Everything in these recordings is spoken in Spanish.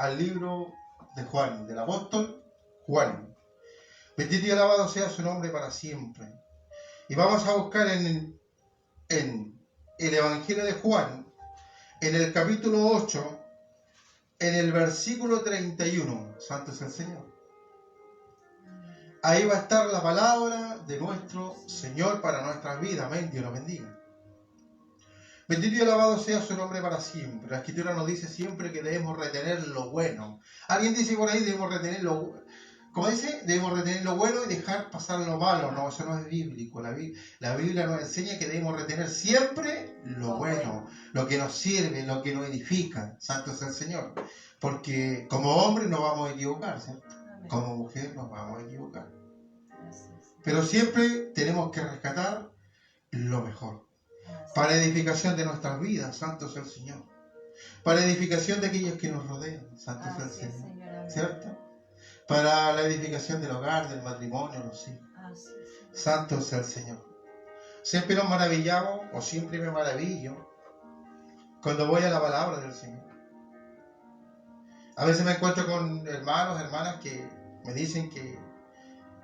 al libro de Juan, del apóstol Juan. Bendito y alabado sea su nombre para siempre. Y vamos a buscar en el Evangelio de Juan, en el capítulo 8, en el versículo 31. Santo es el Señor. Ahí va a estar la palabra de nuestro Señor para nuestras vidas. Amén. Dios nos bendiga. Bendito y alabado sea su nombre para siempre. La Escritura nos dice siempre que debemos retener lo bueno. Alguien dice por ahí, debemos retener lo bueno y dejar pasar lo malo. No, eso no es bíblico. La Biblia nos enseña que debemos retener siempre lo bueno, lo que nos sirve, lo que nos edifica. Santo es el Señor. Porque como hombre nos vamos a equivocar, ¿cierto? Como mujer nos vamos a equivocar. Pero siempre tenemos que rescatar lo mejor. Para edificación de nuestras vidas, santo es el Señor. Para edificación de aquellos que nos rodean, santo es el Señor. ¿Cierto? Para la edificación del hogar, del matrimonio, los hijos. Santo es el Señor. Siempre nos maravillamos, o siempre me maravillo, cuando voy a la palabra del Señor. A veces me encuentro con hermanos, hermanas que me dicen que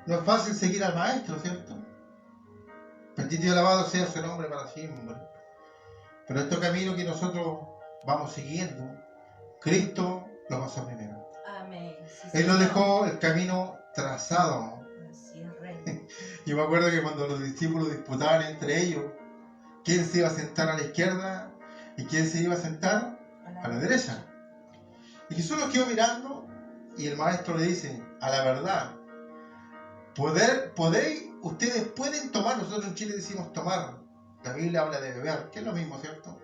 no es fácil seguir al Maestro, ¿cierto? Bendito y alabado sea su nombre para siempre. Pero este camino que nosotros vamos siguiendo, Cristo lo pasó primero. Amén. Sí, Él nos dejó el camino trazado. Así es, Rey. Yo me acuerdo que cuando los discípulos disputaban entre ellos quién se iba a sentar a la izquierda y quién se iba a sentar a la derecha. Y Jesús los quedó mirando y el Maestro le dice, a la verdad, ustedes pueden tomar, nosotros en Chile decimos tomar, la Biblia habla de beber, que es lo mismo, ¿cierto?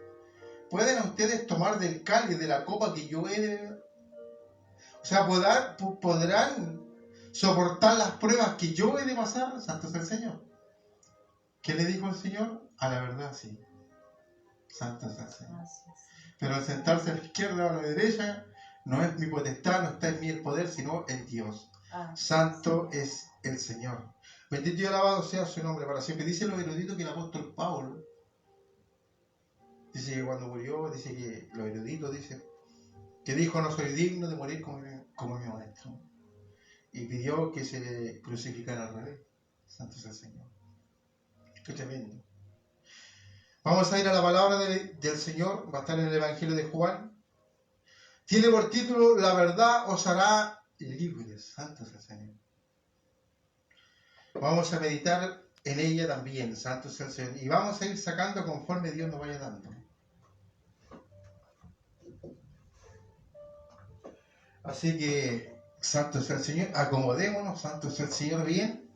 ¿Pueden ustedes tomar del cáliz, de la copa que yo he de beber? O sea, ¿podrán soportar las pruebas que yo he de pasar? Santo es el Señor. ¿Qué le dijo el Señor? A la verdad, sí. Santo es el Señor. Pero al sentarse a la izquierda o a la derecha, no es mi potestad, no está en mí el poder, sino en Dios. Santo es el Señor. Bendito y alabado sea su nombre para siempre. Dice los eruditos que el apóstol Pablo, dice que cuando murió, dice que los eruditos dicen que dijo, no soy digno de morir como mi maestro. Y pidió que se le crucificara al revés. Santo es el Señor. Qué tremendo. Vamos a ir a la palabra del Señor, va a estar en el Evangelio de Juan. Tiene por título, la verdad os hará libres. Santo es el Señor. Vamos a meditar en ella también, santo es el Señor. Y vamos a ir sacando conforme Dios nos vaya dando. Así que, santo es el Señor, acomodémonos, santo es el Señor bien.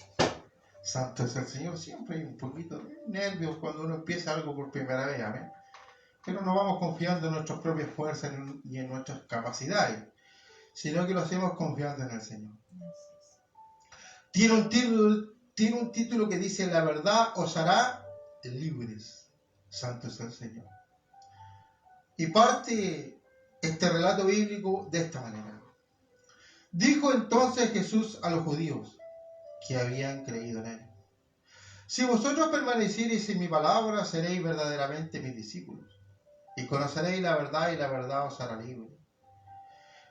Santo es el Señor, siempre hay un poquito de nervios cuando uno empieza algo por primera vez, amén. Pero no vamos confiando en nuestras propias fuerzas ni en nuestras capacidades, sino que lo hacemos confiando en el Señor. Tiene un título que dice, la verdad os hará libres. Santo es el Señor. Y parte este relato bíblico de esta manera. Dijo entonces Jesús a los judíos que habían creído en él. Si vosotros permaneciereis en mi palabra, seréis verdaderamente mis discípulos, y conoceréis la verdad, y la verdad os hará libre.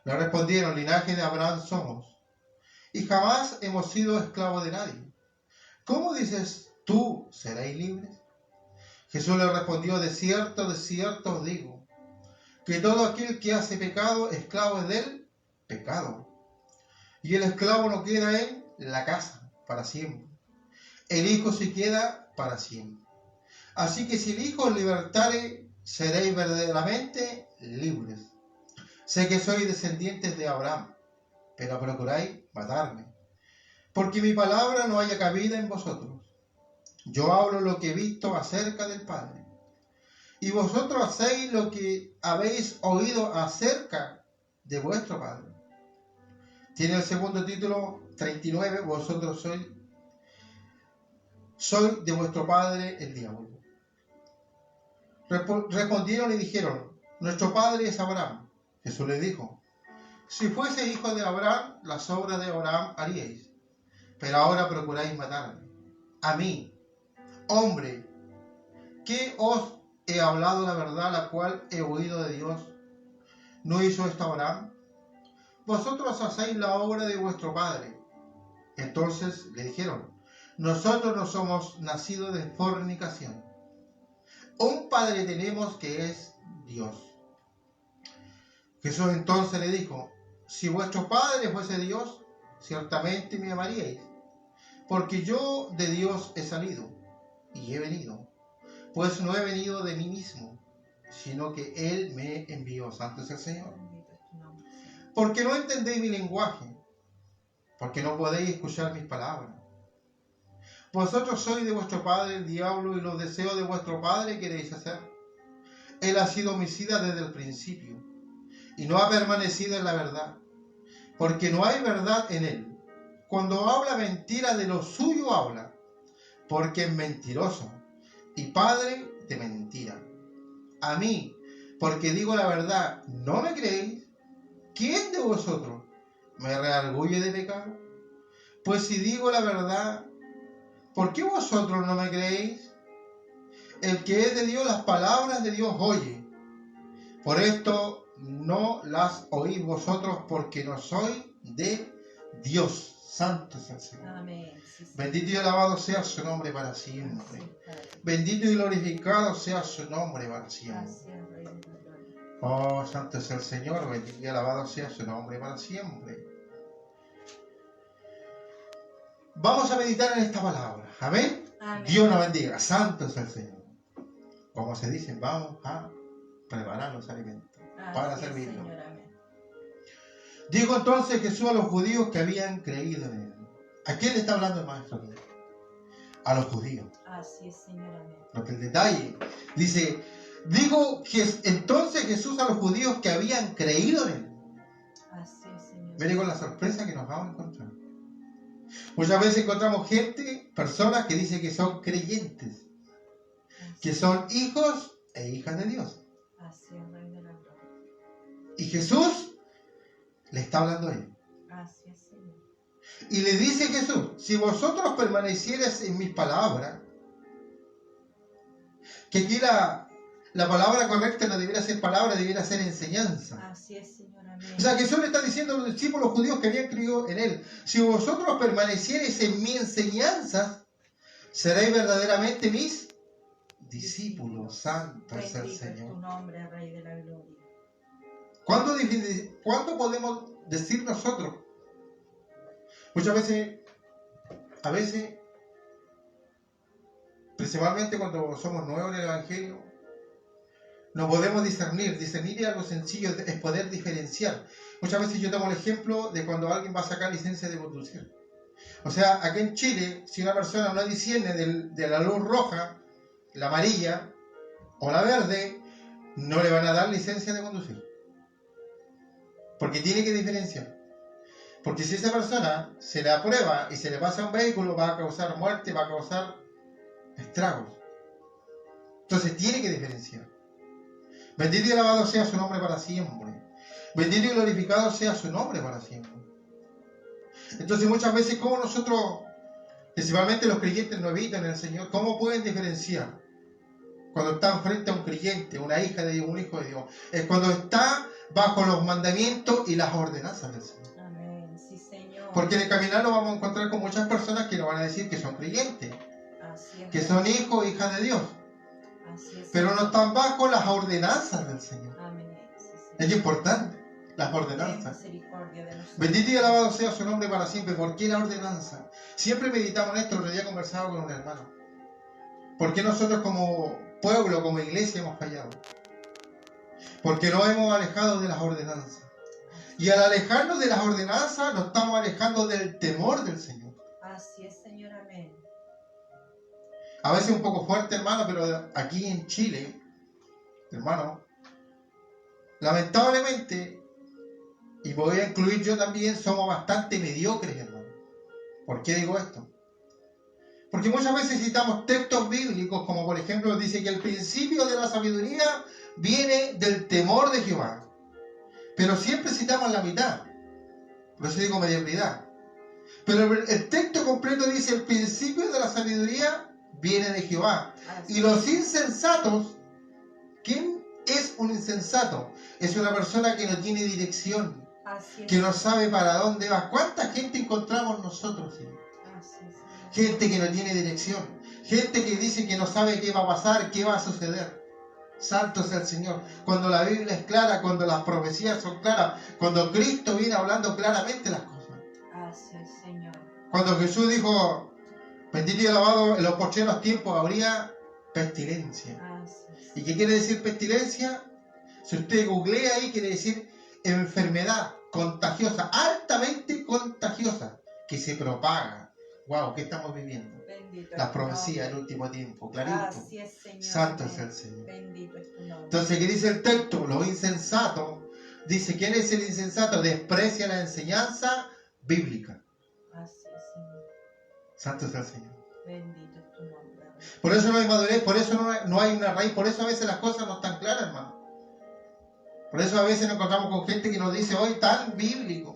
Le respondieron, linaje de Abraham somos, y jamás hemos sido esclavos de nadie. ¿Cómo dices tú, seréis libres? Jesús le respondió, de cierto os digo, que todo aquel que hace pecado, esclavo es del pecado. Y el esclavo no queda en la casa para siempre. El Hijo se queda para siempre. Así que si el Hijo os libertare, seréis verdaderamente libres. Sé que sois descendientes de Abraham, pero procuráis matarme, porque mi palabra no haya cabida en vosotros. Yo hablo lo que he visto acerca del Padre, y vosotros hacéis lo que habéis oído acerca de vuestro Padre. Tiene el segundo título, 39, vosotros sois de vuestro padre el diablo. Respondieron y dijeron, nuestro padre es Abraham. Jesús les dijo, si fuese hijo de Abraham, las obras de Abraham haríais, pero ahora procuráis matarme. A mí, hombre, que os he hablado la verdad, la cual he oído de Dios. ¿No hizo esto Abraham? vosotros hacéis la obra de vuestro padre. Entonces le dijeron, nosotros no somos nacidos de fornicación. Un padre tenemos que es Dios. Jesús entonces le dijo, si vuestro padre fuese Dios, ciertamente me amaríais, porque yo de Dios he salido y he venido, pues no he venido de mí mismo, sino que Él me envió. Santo es el Señor. Porque no entendéis mi lenguaje, porque no podéis escuchar mis palabras. Vosotros sois de vuestro padre el diablo, y los deseos de vuestro padre queréis hacer. Él ha sido homicida desde el principio, y no ha permanecido en la verdad, porque no hay verdad en él. Cuando habla mentira, de lo suyo habla, porque es mentiroso y padre de mentira. A mí, porque digo la verdad, ¿no me creéis? ¿Quién de vosotros me redarguye de pecado? Pues si digo la verdad, ¿por qué vosotros no me creéis? El que es de Dios, las palabras de Dios oye. Por esto no las oís vosotros, porque no sois de Dios. Santo es el Señor. Amén. Sí, Bendito y alabado sea su nombre para siempre. Bendito y glorificado sea su nombre para siempre. Oh, santo es el Señor. Bendito y alabado sea su nombre para siempre. Vamos a meditar en esta palabra. Amén. Amén. Dios nos bendiga. Santo es el Señor. Como se dice, vamos a preparar los alimentos para servirlos. Dijo entonces Jesús a los judíos que habían creído en él. ¿A quién le está hablando el maestro? A los judíos. Así es, Señor. Amén. Porque el detalle dice, dijo entonces Jesús a los judíos que habían creído en él. Así es, Señor. Mire con la sorpresa que nos vamos a encontrar. Muchas veces encontramos personas que dicen que son creyentes, que son hijos e hijas de Dios. Así es, Rey de la Gloria. Y Jesús le está hablando a él. Así es, Señor. Y le dice Jesús, si vosotros permanecierais en mis palabras, que aquí la palabra correcta no debiera ser palabra, debiera ser enseñanza. Así es, Señor. Amén. O sea, Jesús le está diciendo a los discípulos judíos que habían creído en él, si vosotros permanecierais en mis enseñanzas, seréis verdaderamente mis discípulos. Santo es el Bendito es Señor. tu nombre, Rey de la Gloria. ¿Cuándo podemos decir nosotros? Muchas veces, a veces, principalmente cuando somos nuevos en el Evangelio, no podemos discernir. Discernir es algo sencillo, es poder diferenciar. Muchas veces yo tomo el ejemplo de cuando alguien va a sacar licencia de conducir. O sea, aquí en Chile, si una persona no discierne de la luz roja, la amarilla o la verde, no le van a dar licencia de conducir. Porque tiene que diferenciar. Porque si esa persona se le aprueba y se le pasa un vehículo, va a causar muerte, va a causar estragos. Entonces tiene que diferenciar. Bendito y alabado sea su nombre para siempre. Bendito y glorificado sea su nombre para siempre. Entonces muchas veces, ¿cómo nosotros, principalmente los creyentes nuevitos en el Señor, cómo pueden diferenciar cuando están frente a un creyente, una hija de Dios, un hijo de Dios? Es cuando está bajo los mandamientos y las ordenanzas del Señor. Amén. Sí, Señor. Porque en el caminar nos vamos a encontrar con muchas personas que nos van a decir que son creyentes, Así es, que son hijos e hijas de Dios, así es, pero Señor. no están bajo las ordenanzas del Señor. Amén. Sí, Señor. Es importante, las Ten ordenanzas. misericordia de nosotros. Bendito y alabado sea su nombre para siempre. ¿Por qué la ordenanza? Siempre meditamos en esto. El otro día conversaba con un hermano. ¿Por qué nosotros como pueblo, como iglesia hemos fallado? Porque nos hemos alejado de las ordenanzas. Y al alejarnos de las ordenanzas, nos estamos alejando del temor del Señor. Así es, Señor. Amén. A veces un poco fuerte, hermano, pero aquí en Chile, hermano, lamentablemente, y voy a incluir yo también, somos bastante mediocres, hermano. ¿Por qué digo esto? Porque muchas veces citamos textos bíblicos, como por ejemplo dice que el principio de la sabiduría viene del temor de Jehová. Pero siempre citamos la mitad. Por eso digo mediocridad. Pero el texto completo dice el principio de la sabiduría viene de Jehová. Así Y los insensatos, ¿quién es un insensato? Es una persona que no tiene dirección, Así es. que no sabe para dónde va. ¿Cuánta gente encontramos nosotros, Señor? Así es, Señor. Gente que no tiene dirección, gente que dice que no sabe qué va a pasar, qué va a suceder. Santo sea el Señor. Cuando la Biblia es clara, cuando las profecías son claras, cuando Cristo viene hablando claramente las cosas. Así es, Señor. Cuando Jesús dijo, bendito y alabado, en los postreros tiempos habría pestilencia. Así es. ¿Y qué quiere decir pestilencia? Si usted googlea ahí, quiere decir enfermedad contagiosa, altamente contagiosa, que se propaga. Wow, ¿qué estamos viviendo? Bendito Las es tu profecías del nombre. último tiempo, clarito. Así es, Señor. Santo Amén. es el Señor. Bendito es tu nombre. Entonces, ¿qué dice el texto? Los insensatos. Dice, ¿quién es el insensato? Desprecia la enseñanza bíblica. Así es, Señor. Santo es el Señor. Bendito es tu nombre. Por eso no hay madurez, por eso no hay una raíz, por eso a veces las cosas no están claras, hermano. Por eso a veces nos encontramos con gente que nos dice, hoy tan bíblico.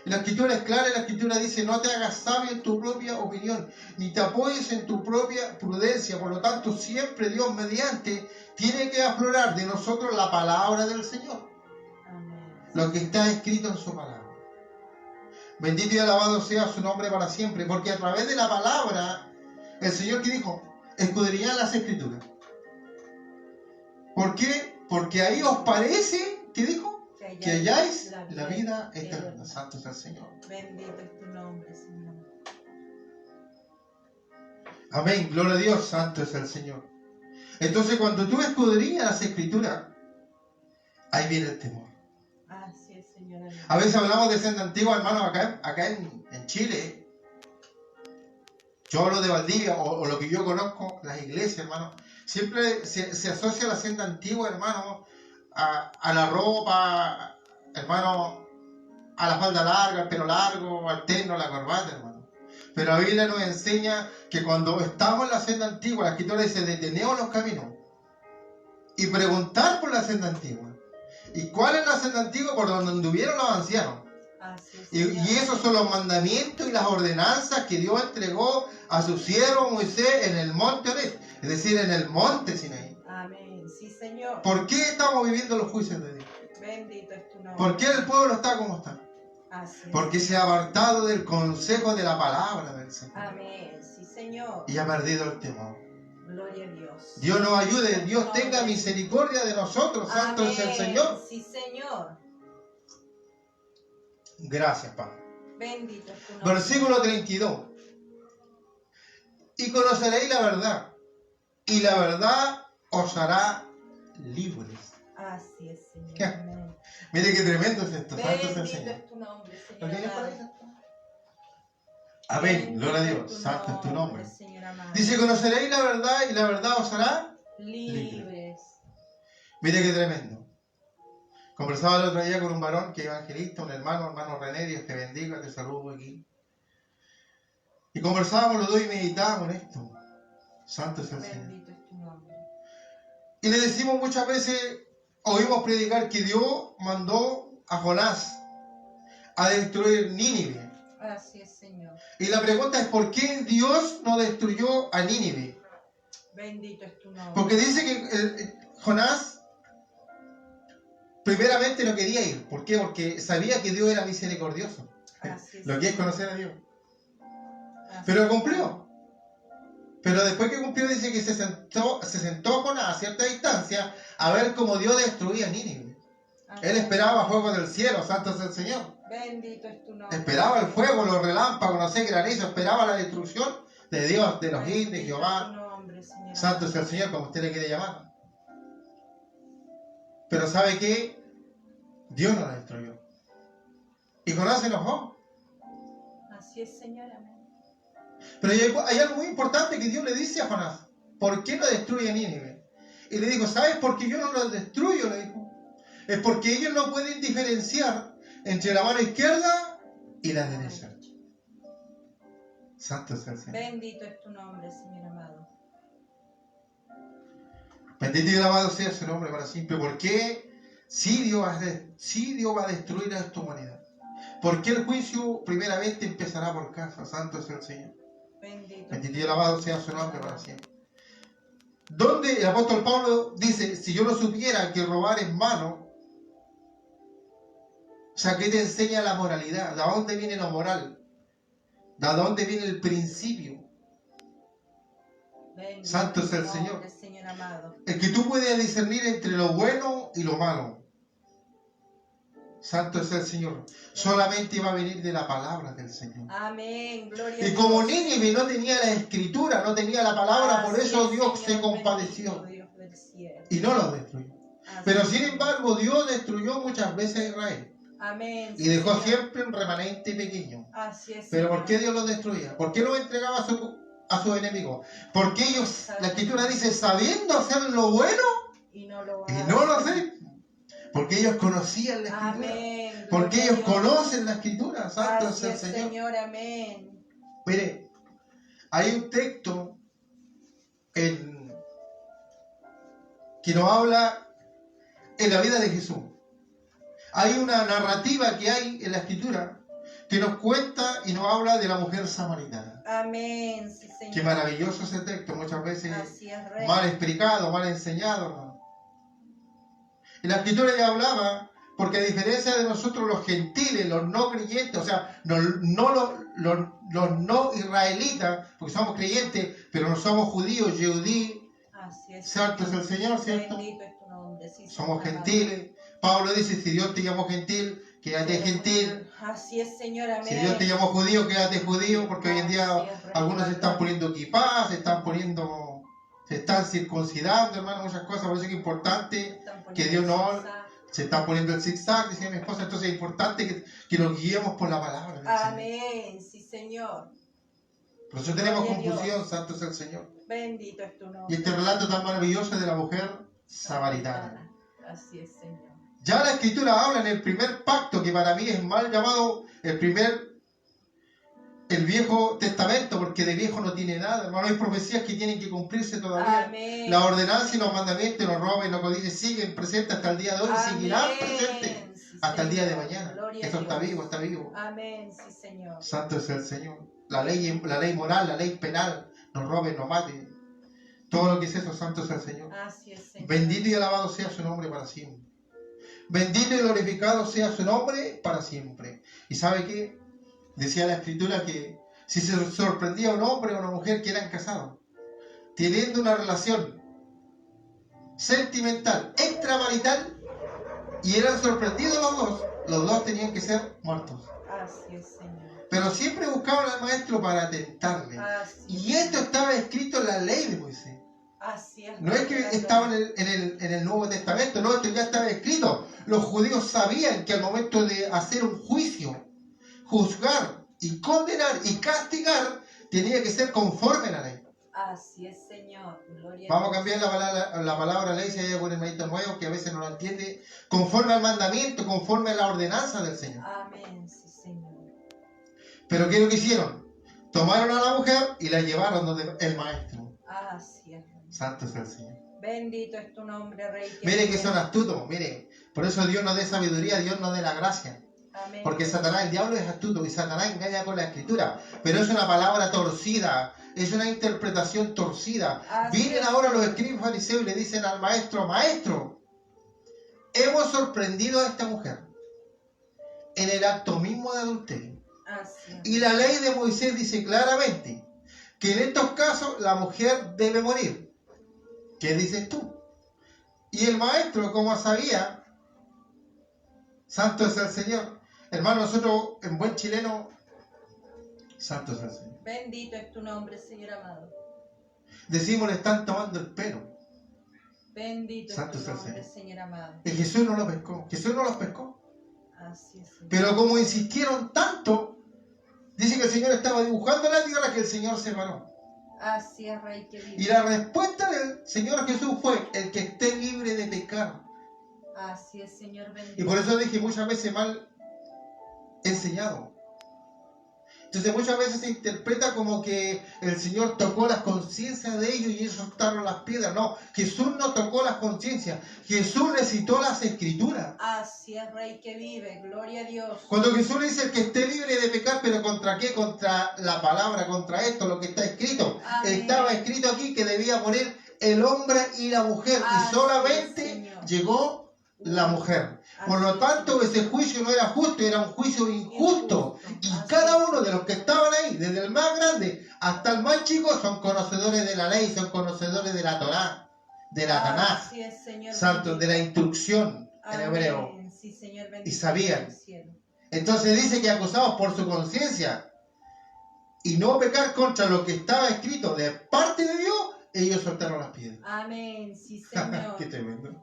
Y la escritura es clara, y la escritura dice, no te hagas sabio en tu propia opinión, ni te apoyes en tu propia prudencia. Por lo tanto, siempre Dios mediante tiene que aflorar de nosotros la palabra del Señor. Amén. Lo que está escrito en su palabra. Bendito y alabado sea su nombre para siempre, porque a través de la palabra, el Señor que dijo, escudriñad las escrituras. ¿Por qué? Porque ahí os parece, ¿qué dijo? Que halláis la vida eterna. Santo es el Señor. Bendito es tu nombre, Señor. Amén, gloria a Dios, santo es el Señor. Entonces cuando tú escudriñas las escrituras, ahí viene el temor. Así es, Señor. Amén. A veces hablamos de senda antigua, hermano, acá en Chile. Yo hablo de Valdivia, o lo que yo conozco, las iglesias, hermano. Siempre se asocia la senda antigua, hermano, a la ropa, hermano, a la falda larga, al pelo largo, al terno, a la corbata, hermano. Pero la Biblia nos enseña que cuando estamos en la senda antigua, la escritura dice, detenemos los caminos y preguntar por la senda antigua. ¿Y cuál es la senda antigua? Por donde anduvieron los ancianos. Así es, Y Señor. esos son los mandamientos y las ordenanzas que Dios entregó a su siervo Moisés en el monte Oreb, es decir, en el monte Sinaí. Amén. Sí, Señor. ¿Por qué estamos viviendo los juicios de Dios? Bendito es tu nombre. ¿Por qué el pueblo está como está? Así es. Porque se ha apartado del consejo de la palabra del Señor Amén. Sí, Señor. y ha perdido el temor. Gloria a Dios. Dios nos ayude, Dios tenga misericordia de nosotros, santo es el Señor. Sí, Señor. Gracias, Padre. Bendito es tu nombre. Versículo 32. Y conoceréis la verdad, y la verdad os hará libres. Así es, Señor. ¿Qué? Amén. Mire qué tremendo es esto, santo es el Bendito Señor. es tu nombre, ¿Lo Señor. tienes por ahí, amado. santo? Amén, Bendito gloria a es Dios, tu santo es tu nombre. Señor amado. Dice, conoceréis la verdad y la verdad os hará. Libres. Mire qué tremendo. Conversaba el otro día con un varón que es evangelista, un hermano René, Dios te bendiga, te saludo aquí. Y conversábamos los dos y meditábamos en esto. Santo es el Señor. Bendito es tu nombre. Y le decimos muchas veces, oímos predicar que Dios mandó a Jonás a destruir Nínive. Así es, Señor. Y la pregunta es, ¿por qué Dios no destruyó a Nínive? Bendito es tu nombre. Porque dice que Jonás primeramente no quería ir. ¿Por qué? Porque sabía que Dios era misericordioso. Así es. Lo que es conocer a Dios. Así Pero es. cumplió. Pero después que cumplió dice que se sentó Jonás a cierta distancia a ver cómo Dios destruía a Nínive. Así Él es. esperaba fuego del cielo, santo es el Señor. Bendito es tu nombre. Esperaba el fuego, los relámpagos, no sé, granizo, esperaba la destrucción de Dios, de Elohim, de Bendito es tu Jehová. nombre, Señor Santo es amado. el Señor, como usted le quiere llamar. Pero ¿sabe qué? Dios no la destruyó. Y Jonás se enojó. Así es, Señor. Amén. Pero hay algo muy importante que Dios le dice a Jonás. ¿Por qué no destruye a Nínive? Y le dijo, ¿sabes por qué yo no lo destruyo? Le dijo. Es porque ellos no pueden diferenciar entre la mano izquierda y la derecha. Santo es el Señor. Bendito es tu nombre, Señor amado. Bendito y alabado sea su nombre para siempre. ¿Por qué? Si Dios va a destruir a esta humanidad. ¿Por qué el juicio primeramente empezará por casa? Santo es el Señor. Bendito y alabado sea su nombre para siempre. Donde el apóstol Pablo dice, si yo no supiera que robar es malo, sea, ¿qué te enseña la moralidad? ¿De dónde viene lo moral? ¿De dónde viene el principio? Bendito Santo es sea tu el Señor. nombre, Señor amado. El que tú puedes discernir entre lo bueno y lo malo. Santo es el Señor. Solamente va a venir de la palabra del Señor. Amén. Gloria a Y como Dios. Nínive no tenía la escritura, no tenía la palabra, por Así eso es, Dios Señor, se compadeció bendito Dios del cielo. y no lo destruyó. Así Pero es. sin embargo, Dios destruyó muchas veces a Israel Amén. y dejó Señor. siempre un remanente pequeño. Así es. Pero ¿por Señor. qué Dios los destruía? ¿Por qué los entregaba a sus enemigos? Porque ellos, la escritura dice, sabiendo hacer lo bueno Y no lo y no lo hacen. Porque ellos conocían la escritura. Amén. Porque Gloria a ellos Dios. conocen la escritura. Santo Así es el es, Señor. Señor. Amén. Mire, hay un texto que nos habla en la vida de Jesús. Hay una narrativa que hay en la escritura que nos cuenta y nos habla de la mujer samaritana. Amén. Sí, Señor. Qué maravilloso ese texto, muchas veces Así es, Rey. mal explicado, mal enseñado, hermano. Y la escritura ya hablaba, porque a diferencia de nosotros los gentiles, los no creyentes, o sea, los no israelitas, porque somos creyentes, pero no somos judíos, yehudí, Así es. santo es el Señor, ¿cierto? Bendito es tu nombre. Sí, Somos Señor amado. gentiles. Pablo dice, si Dios te llamó gentil, quédate gentil. Así es, Señor. Amén. Si Dios te llamó judío, quédate judío, porque hoy en día algunos se están poniendo kipá, se están circuncidando, hermano, muchas cosas. Por eso es importante que Dios no se está poniendo el zigzag, decía mi esposa. Entonces es importante que nos guiemos por la palabra del Señor. Amén. Sí, Señor. Por eso tenemos Gloria a Dios. confusión, santo es el Señor. Bendito es tu nombre. Y este relato tan maravilloso de la mujer samaritana. Así es, Señor. Ya la escritura habla en el primer pacto, que para mí es mal llamado el Viejo Testamento, porque de viejo no tiene nada, hermano. Hay profecías que tienen que cumplirse todavía. Amén. La ordenanza y los mandamientos, no roben, no codices, siguen presentes hasta el día de hoy, Amén. seguirán presentes Sí, hasta el día de Señor. mañana. Gloria a Eso está Dios. vivo, está vivo. Amén. Sí, Señor. Santo es el Señor. La ley moral, la ley penal, no roben, no maten. Todo lo que es eso, santo es el Señor. Así es, Señor. Bendito y alabado sea su nombre para siempre. Bendito y glorificado sea su nombre para siempre. ¿Y sabe qué? Decía la escritura que si se sorprendía un hombre o una mujer que eran casados, teniendo una relación sentimental, extramarital, y eran sorprendidos los dos tenían que ser muertos. Así es, Señor. Pero siempre buscaban al maestro para tentarle. Así Y esto estaba escrito en la ley de Moisés. Así es. No es que estaba en el Nuevo Testamento, no, esto ya estaba escrito. Los judíos sabían que al momento de hacer un juicio, juzgar y condenar y castigar, tenía que ser conforme a la ley. Así es, Señor. Gloria Vamos a Dios. cambiar la palabra ley si hay algún hermanito nuevo que a veces no lo entiende, conforme al mandamiento, conforme a la ordenanza del Señor. Amén. Sí, Señor. Pero ¿qué es lo que hicieron? Tomaron a la mujer y la llevaron donde el maestro. Así es. Santo es el Señor. Bendito es tu nombre, Rey. Mire que son astutos, mire. Por eso Dios nos dé sabiduría, Dios nos dé la gracia. Amén. Porque Satanás, el diablo es astuto y Satanás engaña con la escritura. Pero es una palabra torcida, es una interpretación torcida. Así Vienen es. ahora los escribas fariseos y le dicen al maestro, maestro, hemos sorprendido a esta mujer en el acto mismo de adulterio. Así es. Y la ley de Moisés dice claramente que en estos casos la mujer debe morir. ¿Qué dices tú? Y el maestro, como sabía, santo es el Señor. Hermano, nosotros en buen chileno, santo es el Señor. Bendito es tu nombre, Señor amado. Decimos, le están tomando el pelo. Bendito Santo es tu es el nombre, Señor amado. Y Jesús no lo pescó. Jesús no los pescó. Así es, Señor. Pero como insistieron tanto, dice que el Señor estaba dibujando la tierra que el Señor se paró. Así es, Rey que vive. Y la respuesta del Señor Jesús fue, el que esté libre de pecar. Así es, Señor bendito. Y por eso dije muchas veces mal enseñado. Entonces muchas veces se interpreta como que el Señor tocó las conciencias de ellos y ellos soltaron las piedras. No, Jesús no tocó las conciencias. Jesús recitó las escrituras. Así es, Rey que vive. Gloria a Dios. Cuando Jesús le dice el que esté libre de pecar, pero ¿contra qué? Contra la palabra, contra esto, lo que está escrito. Amén. Estaba escrito aquí que debía morir el hombre y la mujer. Así Y solamente es, Señor. llegó la mujer. Por lo tanto, ese juicio no era justo, era un juicio injusto. Y cada uno de los que estaban ahí, desde el más grande hasta el más chico, son conocedores de la ley, son conocedores de la Torá, de la Tanaj, Así es, Señor santo, de la instrucción en hebreo. Amén. Sí, Señor Y bendito sabían. del cielo. Entonces dice que acusados por su conciencia y no pecar contra lo que estaba escrito de parte de Dios, ellos soltaron las piedras. Amén. Sí, Señor. Qué tremendo.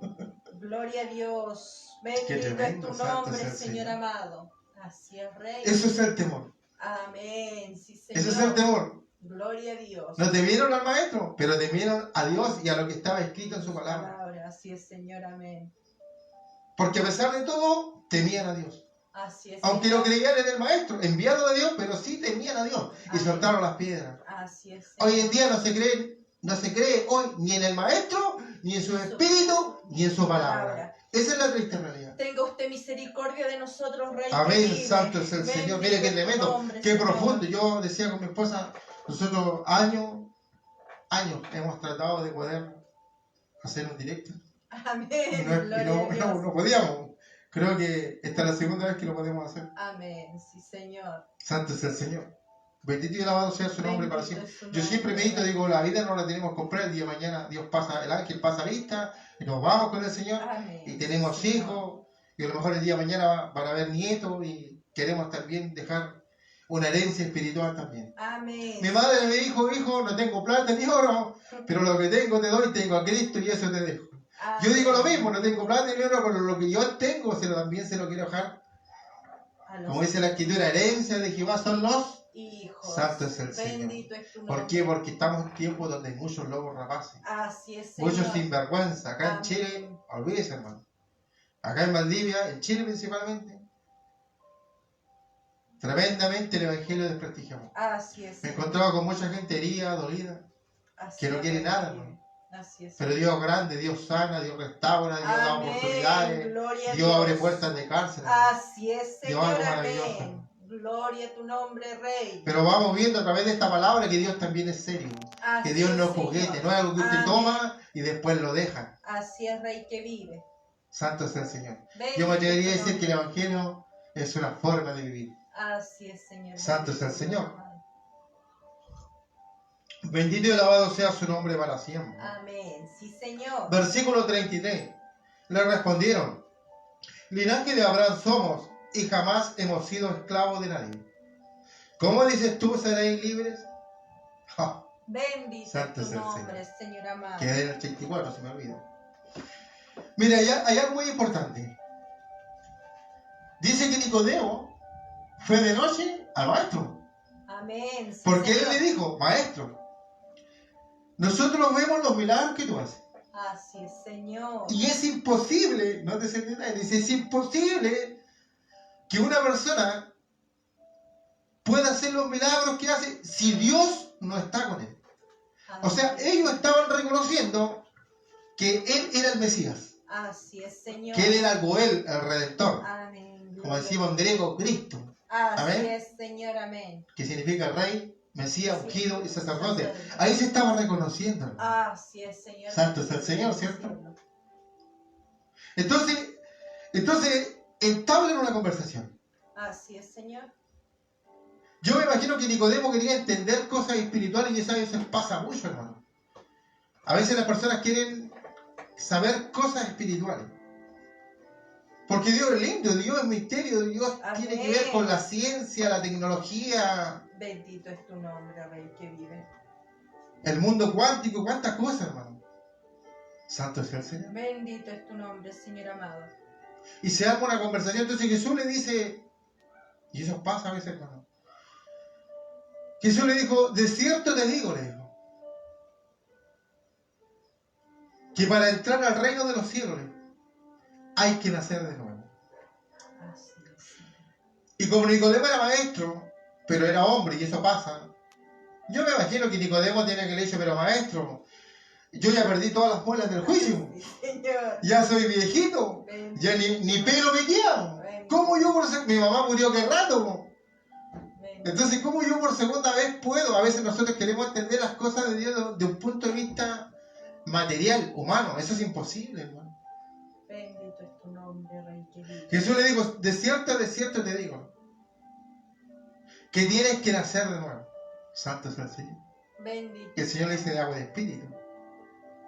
Gloria a Dios. Qué Bendito es tremendo, tu santo nombre, es el Señor Señor. amado. Así es, Rey. Eso es el temor. Amén. Sí, Señor. Eso es el temor. Gloria a Dios. No temieron al maestro, pero temieron a Dios y a lo que estaba escrito en su palabra. Así es, Señor. Amén. Porque a pesar de todo, temían a Dios. Así es. Aunque Señor. no creían en el maestro, enviado de Dios, pero sí temían a Dios y Amén. soltaron las piedras. Así es. Señor. Hoy en día no se cree hoy ni en el maestro, ni en su espíritu, ni en su palabra. Esa es la triste realidad. Tenga usted misericordia de nosotros, Rey. Amén, que vive. santo es el Bendito Señor. Mire qué es tu tremendo, nombre, qué Señor. profundo. Yo decía con mi esposa, nosotros años hemos tratado de poder hacer un directo. Amén. Y Gloria a Dios. no podíamos. Creo que esta es la segunda vez que lo podemos hacer. Amén. Sí, Señor. Santo es el Señor. Bendito y alabado sea su nombre para Bendito siempre. es su Yo nombre, siempre medito, Señor. digo, la vida no la tenemos que comprar. El día de mañana Dios pasa, el ángel pasa vista y nos vamos con el Señor. Amén. Y tenemos Sí, Señor. hijos y a lo mejor el día de mañana van a haber nietos y queremos también dejar una herencia espiritual también. Amén. Mi madre me dijo, hijo, no tengo plata ni oro, pero lo que tengo te doy, tengo a Cristo y eso te dejo. Amén. Yo digo lo mismo, no tengo plata ni oro, pero lo que yo tengo también se lo quiero dejar. A los Como dice la escritura, herencia de Jehová son los. hijos. Santo es el Bendito Señor. es tu nombre. ¿Por qué? Porque estamos en tiempos donde hay muchos lobos rapaces, Así es, Señor. muchos sinvergüenza. Acá en Amén. Chile, olvídese, hermano. Acá en Valdivia, en Chile principalmente, tremendamente el evangelio desprestigiamos. Así es. Me Señor. encontraba con mucha gente herida, dolida, Así que no es, quiere Rey. nada, hermano. Así es. Pero Dios es grande, Dios sana, Dios restaura, Dios da Amén. oportunidades, Gloria a Dios abre Dios. puertas de cárcel. Así es, Dios algo Señor. maravilloso. Amén. Gloria a tu nombre, Rey. Pero vamos viendo a través de esta palabra que Dios también es serio, Así que Dios no es Señor. juguete, no es algo que usted Amén. toma y después lo deja. Así es, Rey que vive. Santo es el Señor. Bendito Yo me atrevería a es tu decir que el nombre. Evangelio es una forma de vivir. Así es, Señor. Santo es el Bendito Señor. tu nombre. Bendito y alabado sea su nombre para siempre. Amén. Sí, Señor. Versículo 33. Le respondieron, linaje de Abraham somos y jamás hemos sido esclavos de nadie. ¿Cómo dices tú seréis libres? Ja, Bendito Santo es es tu el nombre, Señor amado. quedé en el 84, se me olvidó. Mira, hay algo muy importante. Dice que Nicodemo fue de noche al maestro. Amén. Sí, Porque él Señor. le dijo, maestro, nosotros vemos los milagros que tú haces. Así es, Señor. Y es imposible, no te sé detalle, dice, es imposible que una persona pueda hacer los milagros que hace si Dios no está con él. O sea, ellos estaban reconociendo que él era el Mesías, Así es, Señor. que él era el Goel, el Redentor, Amén. como decimos en griego, Cristo, Así Amén. es, Señor. Amén. que significa rey, Mesías, Sí. ungido y sacerdote. Ahí se estaba reconociendo. Así es, Señor. Santo es el Señor, ¿cierto? Entonces entablan una conversación. Así es, Señor. Yo me imagino que Nicodemo quería entender cosas espirituales y eso a veces pasa mucho, hermano. A veces las personas quieren saber cosas espirituales. Porque Dios es lindo, Dios es misterio, Dios Amén. tiene que ver con la ciencia, la tecnología, Bendito es tu nombre, Rey que vive. el mundo cuántico, cuántas cosas, hermano. Santo es el Señor. Bendito es tu nombre, Señor amado. Y se arma una conversación, entonces Jesús le dice, y eso pasa a veces, hermano. Jesús le dijo, de cierto te digo, le dijo, que para entrar al reino de los cielos hay que nacer de nuevo. Así es, Señor. Y como Nicodemo era maestro, pero era hombre, y eso pasa, yo me imagino que Nicodemo tiene que le dicho, pero maestro, yo ya perdí todas las muelas del juicio, Sí, Señor. ya soy viejito, Bendito. ya ni pelo me queda. ¿Cómo yo por ser... Mi mamá murió qué rato. Bendito. Entonces, ¿cómo yo por segunda vez puedo? A veces nosotros queremos entender las cosas de Dios de un punto de vista material, humano. Eso es imposible, hermano. Bendito es tu nombre, Rey que Bendito. Jesús le dijo, de cierto te digo, que tienes que nacer de nuevo. Santo es el Señor. Bendito. Que el Señor le dice de agua de espíritu.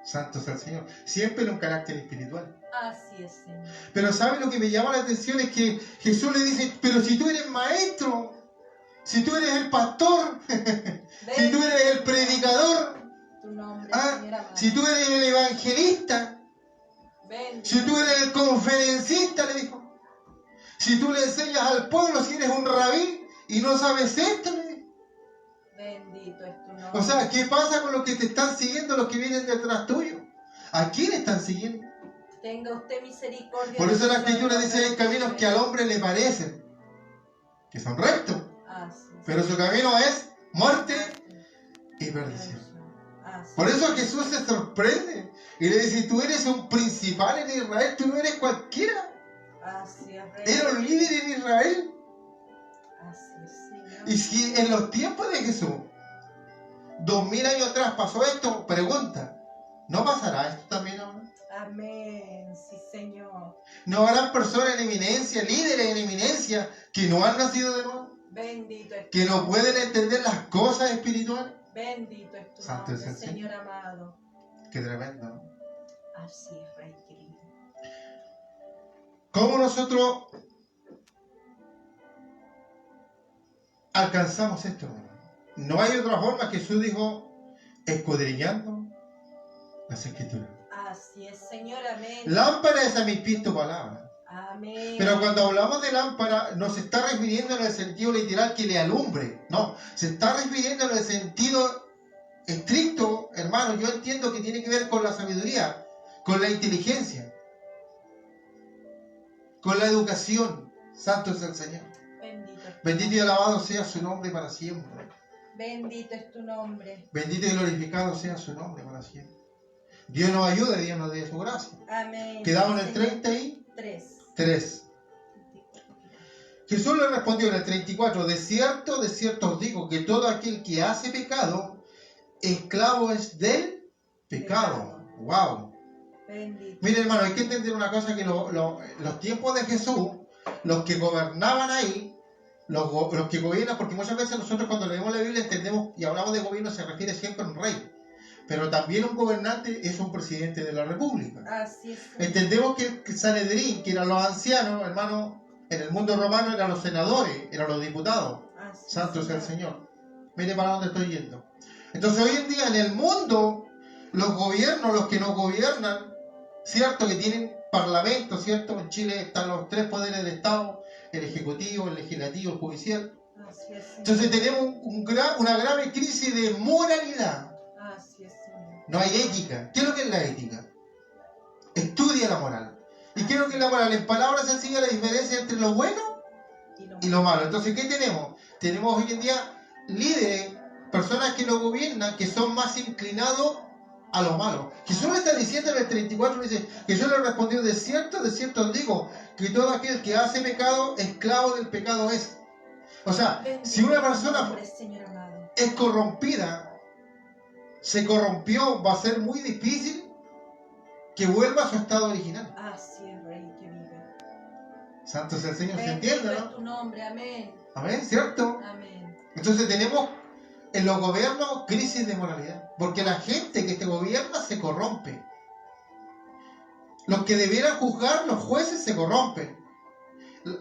Santo es el Señor. Siempre en un carácter espiritual. Así es, Señor. Pero ¿sabe lo que me llama la atención? Es que Jesús le dice, pero si tú eres maestro, si tú eres el pastor, si tú eres el predicador, Tu nombre, ah, Señor amado. si tú eres el evangelista, Bendito. si tú eres el conferencista, le dijo, si tú le enseñas al pueblo, si eres un rabí y no sabes esto, le dijo. Bendito es tu nombre. O sea, ¿qué pasa con los que te están siguiendo, los que vienen detrás tuyo? ¿A quién están siguiendo? Tenga usted misericordia. Por eso de la nosotros, Escritura dice, hay caminos que al hombre le parecen, que son rectos, Así es. pero su camino es muerte y perdición. Así Por eso es. Jesús se sorprende y le dice, tú eres un principal en Israel, tú no eres cualquiera, Así es, Rey. eres un líder en Israel. Así es, Señor. Y si en los tiempos de Jesús, 2000 años atrás pasó esto, pregunta, ¿no pasará esto también ahora? Amén. Sí, Señor. ¿No habrán personas en eminencia, líderes en eminencia, que no han nacido de nuevo? Bendito es tu Que no nombre. pueden entender las cosas espirituales. Bendito es tu Santo nombre, es el Señor amado. Qué tremendo, ¿no? Así es, Rey querido. ¿Cómo nosotros alcanzamos esto, hermano? No hay otra forma. Jesús dijo, escudriñando las Escrituras. Así es, Señor. Amén. Lámpara es a mis pies tu palabra. Amén. Pero cuando hablamos de lámpara, no se está refiriendo en el sentido literal que le alumbre. No, se está refiriendo en el sentido estricto, hermano. Yo entiendo que tiene que ver con la sabiduría, con la inteligencia, con la educación. Santo es el Señor. Bendito es tu Bendito y alabado sea su nombre para siempre. Bendito es tu nombre. Bendito y glorificado sea su nombre para siempre. Dios nos ayude, Dios nos dé su gracia. Amén. Quedamos en el Señor. 33. Jesús le respondió en el 34, de cierto os digo que todo aquel que hace pecado, esclavo es del pecado. Wow. Bendito. Mire, hermano, hay que entender una cosa, que los tiempos de Jesús, los que gobernaban ahí, los que gobiernan, porque muchas veces nosotros cuando leemos la Biblia entendemos y hablamos de gobierno, se refiere siempre a un rey. Pero también un gobernante es un presidente de la república. Así es. Entendemos que el Sanedrín, que eran los ancianos, hermano, en el mundo romano eran los senadores, eran los diputados. Así es, Santo sea el Señor. Mire para dónde estoy yendo. Entonces hoy en día en el mundo, los gobiernos, los que nos gobiernan, cierto que tienen parlamento, cierto, en Chile están los tres poderes del Estado, el ejecutivo, el legislativo, el judicial. Así es, Señor. Entonces tenemos una grave crisis de moralidad. Así es, Señor. No hay ética. ¿Qué es lo que es la ética? Estudia la moral. ¿Y qué es lo que es la moral? En palabras sencillas, la diferencia entre lo bueno y lo malo. Entonces, ¿qué tenemos? Tenemos hoy en día líderes, personas que nos gobiernan, que son más inclinados a lo malo. Jesús le está diciendo en el 34, dice, Jesús le respondió, de cierto os digo, que todo aquel que hace pecado, esclavo del pecado es. O sea, Bendito si una es tu persona nombre, Señor amado. es corrompida, se corrompió, va a ser muy difícil que vuelva a su estado original. Así es, Rey que vive. Santo sea el Señor, ¿se Bendito entiende, es no? tu nombre. Amén. Amén, ¿cierto? Amén. Entonces tenemos en los gobiernos crisis de moralidad, porque la gente que te gobierna se corrompe. Los que debieran juzgar, los jueces, se corrompen.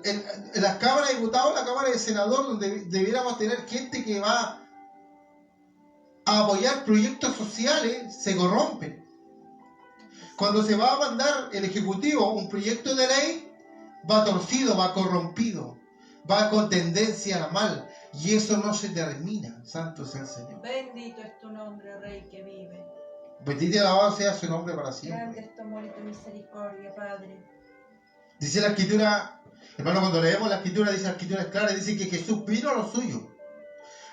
En las cámaras de diputados, la cámara de senador, donde debiéramos tener gente que va a apoyar proyectos sociales, se corrompen. Cuando se va a mandar el ejecutivo un proyecto de ley, va torcido, va corrompido, va con tendencia al mal, y eso no se termina. Santo sea el Señor. Bendito es tu nombre, Rey que vive. Bendito y alabado sea su nombre para Grande siempre. es tu amor y tu misericordia, Padre. Dice la Escritura, hermano, cuando leemos la Escritura, dice la Escritura es clara, dice que Jesús vino a los suyos,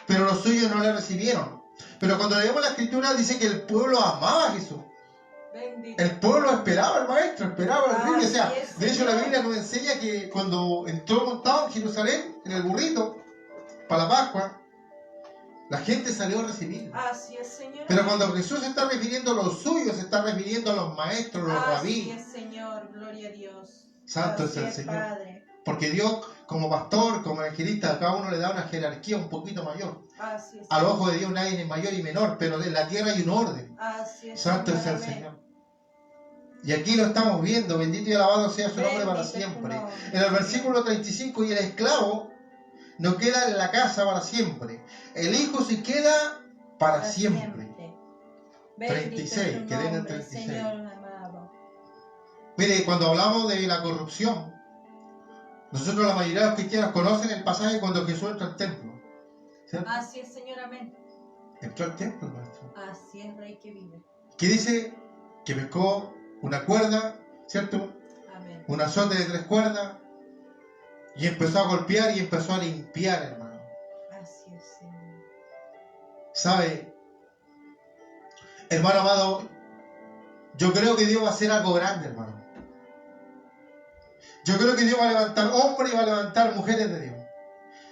pero los suyos no le recibieron. Pero cuando leemos la Escritura, dice que el pueblo amaba a Jesús. Bendito. El pueblo esperaba al maestro, esperaba al rey. O sea, Así es, de hecho la Señor. Biblia nos enseña que cuando entró montado en Jerusalén, en el burrito, para la Pascua, la gente salió a recibirlo. Así es, Señor. Pero cuando Jesús se está refiriendo a los suyos, se está refiriendo a los maestros, los Así rabí. es, Señor. Gloria a Dios. Santo es Así el es, Señor. Padre. Porque Dios, como pastor, como evangelista, a cada uno le da una jerarquía un poquito mayor. Así es. A los ojos de Dios nadie es mayor y menor, pero en la tierra hay un orden. Así es, Santo es el amén. Señor. Y aquí lo estamos viendo, bendito y alabado sea su nombre para Bendito es tu siempre. nombre, En el Señor. versículo 35, y el esclavo no queda en la casa para siempre. El hijo sí queda para siempre. Bendito 36, es tu que den el nombre, 36. Señor amado. Mire, cuando hablamos de la corrupción, nosotros la mayoría de los cristianos conocen el pasaje cuando Jesús entra al templo. ¿Cierto? Así es, Señor, amén. Entró al templo, maestro. Así es, Rey que vive. Que dice que pescó una cuerda, ¿cierto? Amén. Un azote de 3 cuerdas, y empezó a golpear y empezó a limpiar, hermano. Así es, Señor. ¿Sabe? Hermano amado, yo creo que Dios va a hacer algo grande, hermano. Yo creo que Dios va a levantar hombres y va a levantar mujeres de Dios.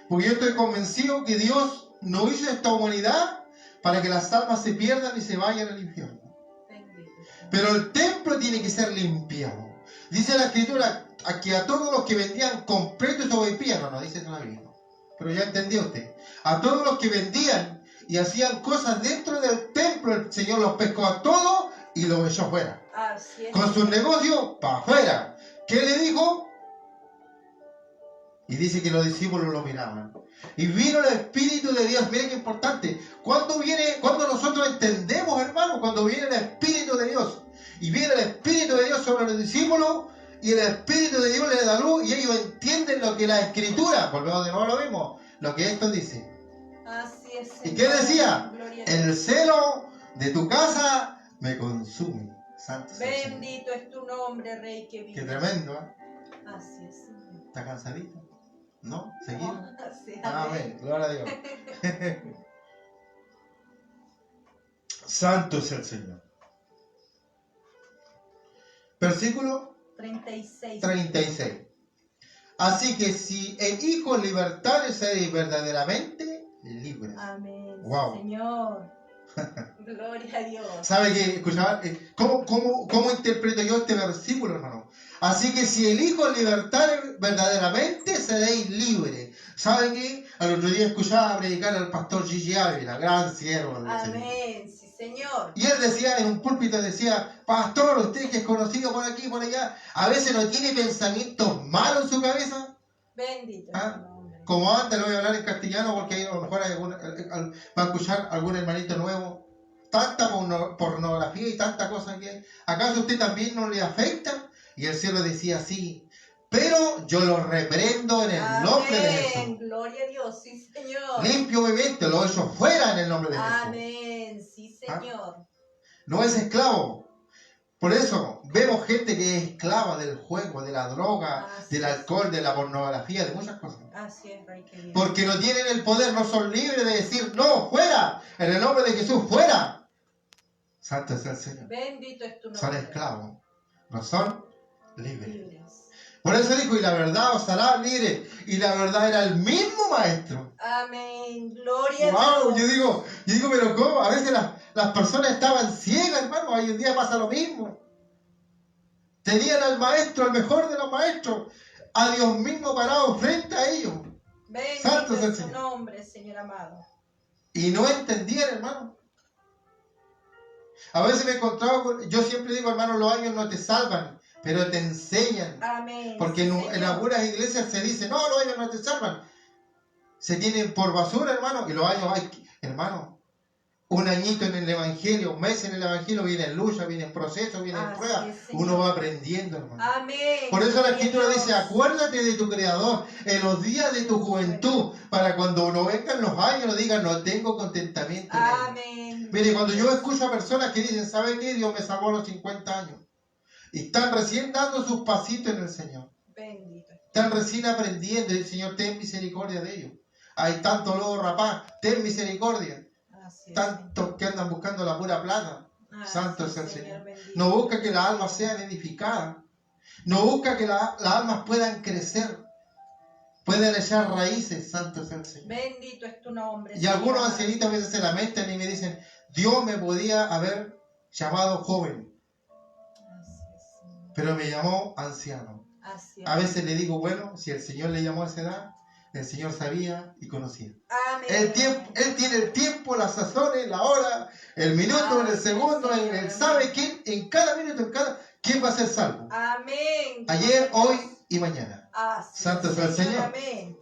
Porque yo estoy convencido que Dios no hizo esta humanidad para que las almas se pierdan y se vayan al infierno. Bendito. Pero el templo tiene que ser limpiado. Dice la Escritura que a todos los que vendían completo y sobrepían, no dice la Biblia. Pero ya entendió usted. A todos los que vendían y hacían cosas dentro del templo, el Señor los pescó a todos y los echó fuera. Así es. Con sus negocios, para afuera. ¿Qué le dijo? Y dice que los discípulos lo miraban. Y vino el Espíritu de Dios. Miren qué importante. Cuando nosotros entendemos, hermano, cuando viene el Espíritu de Dios. Y viene el Espíritu de Dios sobre los discípulos. Y el Espíritu de Dios les da luz. Y ellos entienden lo que la Escritura, volvemos de nuevo a lo mismo, lo que esto dice. Así es, ¿Y Señor. qué decía? Gloria a Dios. El celo de tu casa me consume. Santo sea el Señor. Bendito es tu nombre, Rey que vive. Qué tremendo, ¿eh? Así es, Señor. ¿Está cansadito? ¿No? ¿Seguido? Así es, Amén. Gloria a Dios. Santo es el Señor. Versículo 36. 36. Así que si el Hijo libertare, seréis verdaderamente libres. Amén. Wow. Señor. Gloria a Dios. ¿Sabe qué? Escuchaba, ¿cómo interpreto yo este versículo, hermano? Así que si el Hijo libertare, verdaderamente seréis libres. ¿Sabe qué? Al otro día escuchaba predicar al pastor Gigi Ávila, gran siervo del Señor. Amén. Sí, Señor. Y él decía, en un púlpito decía, pastor, usted que es conocido por aquí y por allá, a veces no tiene pensamientos malos en su cabeza. Bendito Ah, es tu nombre. Como antes, lo voy a hablar en castellano porque a lo mejor va a escuchar algún hermanito nuevo. Tanta pornografía y tanta cosa que hay. ¿Acaso usted también no le afecta? Y el cielo decía así, pero yo lo reprendo en el nombre de Jesús. Amén. Gloria a Dios. Sí, Señor. Limpio obviamente, lo echo fuera en el nombre de Jesús. Amén. Sí, Señor. No es esclavo. Por eso vemos gente que es esclava del juego, de la droga, Así del es. alcohol, de la pornografía, de muchas cosas. Así es, Rey que vive. Porque no tienen el poder, no son libres de decir no, fuera, en el nombre de Jesús, fuera. Santo es el Señor. Bendito es tu nombre. Son esclavos, no son libres. Libres. Por eso dijo, y la verdad os hará libres. Y la verdad era el mismo maestro. Amén. Gloria a Wow, Dios. yo digo, pero ¿cómo? A veces las personas estaban ciegas, hermano. Hoy en día pasa lo mismo. Tenían al maestro, al mejor de los maestros, a Dios mismo parado frente a ellos. Santo Bendito es el es tu Señor. nombre, Señor amado. Y no entendían, hermano. A veces me he encontrado yo siempre digo, hermano, los años no te salvan, pero te enseñan. Amén. Porque Sí, en Señor. algunas iglesias se dice, no, los años no te salvan. Se tienen por basura, hermano, y los años hay, hermano, un añito en el Evangelio, un mes en el Evangelio, viene en lucha, viene en proceso, viene en Así prueba. es, Señor. Uno va aprendiendo, hermano. Amén. Por eso la Gloria a Escritura Dios. dice, acuérdate de tu Creador en los días de tu juventud, para cuando no vengan los años, no digan, no tengo contentamiento en él. Amén. Mire, cuando yo escucho a personas que dicen, ¿sabe qué? Dios me salvó a los 50 años. Y están recién dando sus pasitos en el Señor. Bendito. Están recién aprendiendo. Y el Señor, ten misericordia de ellos. Hay tanto lobo rapaz, ten misericordia. Así es. Tantos que andan buscando la pura plata. Así Santo es el Señor, Señor. bendito. No busca que las almas sean edificadas. No busca que las almas puedan crecer. Puedan echar raíces. Santo es el Señor. Bendito es tu nombre. Y Señor. algunos ancianitos a veces se lamentan y me dicen, Dios me podía haber llamado joven, Así es, Señor. pero me llamó anciano. Así es. A veces le digo, bueno, si el Señor le llamó a esa edad, el Señor sabía y conocía. Amén. Él tiene el tiempo, las sazones, la hora, el minuto, el segundo, él sabe quién, en cada minuto, quién va a ser salvo. Amén. Ayer, hoy y mañana. Así Santo es, sea el Señor. Amén.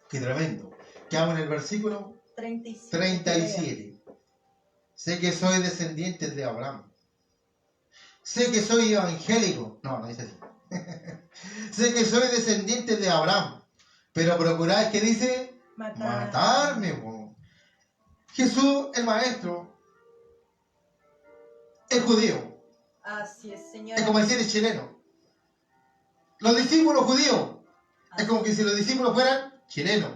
Qué tremendo. Quedamos en el versículo 37. Sé que soy descendiente de Abraham. Sé que soy evangélico. No dice así. Sé que soy descendiente de Abraham. Pero procuráis, ¿qué dice? Matarme. Po. Jesús, el maestro, es judío. Así es, Señor. Es como decir es chileno. Los discípulos judíos. Es como que si los discípulos fueran chilenos.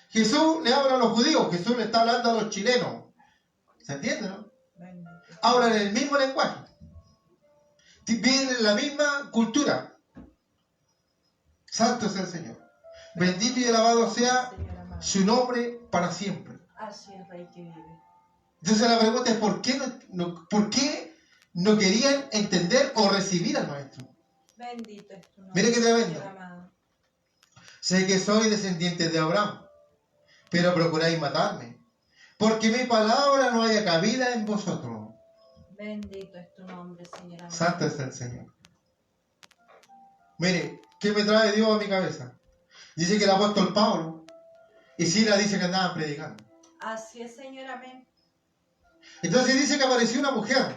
Jesús le habla a los judíos. Jesús le está hablando a los chilenos. ¿Se entiende, no? Hablan el mismo lenguaje. Viven en la misma cultura. Santo sea el Señor. Bendito y alabado sea su nombre para siempre. Así es, Rey que vive. Entonces la pregunta es ¿por qué no querían entender o recibir al maestro? Bendito es tu nombre. Mire qué tremendo. Señor amado. Sé que soy descendiente de Abraham, pero procuráis matarme, porque mi palabra no haya cabida en vosotros. Bendito es tu nombre, Señor amado. Santo es el Señor. Mire, ¿qué me trae Dios a mi cabeza? Dice que el apóstol Pablo y Sila dice que andaban predicando. Así es, Señor, amén. Entonces dice que apareció una mujer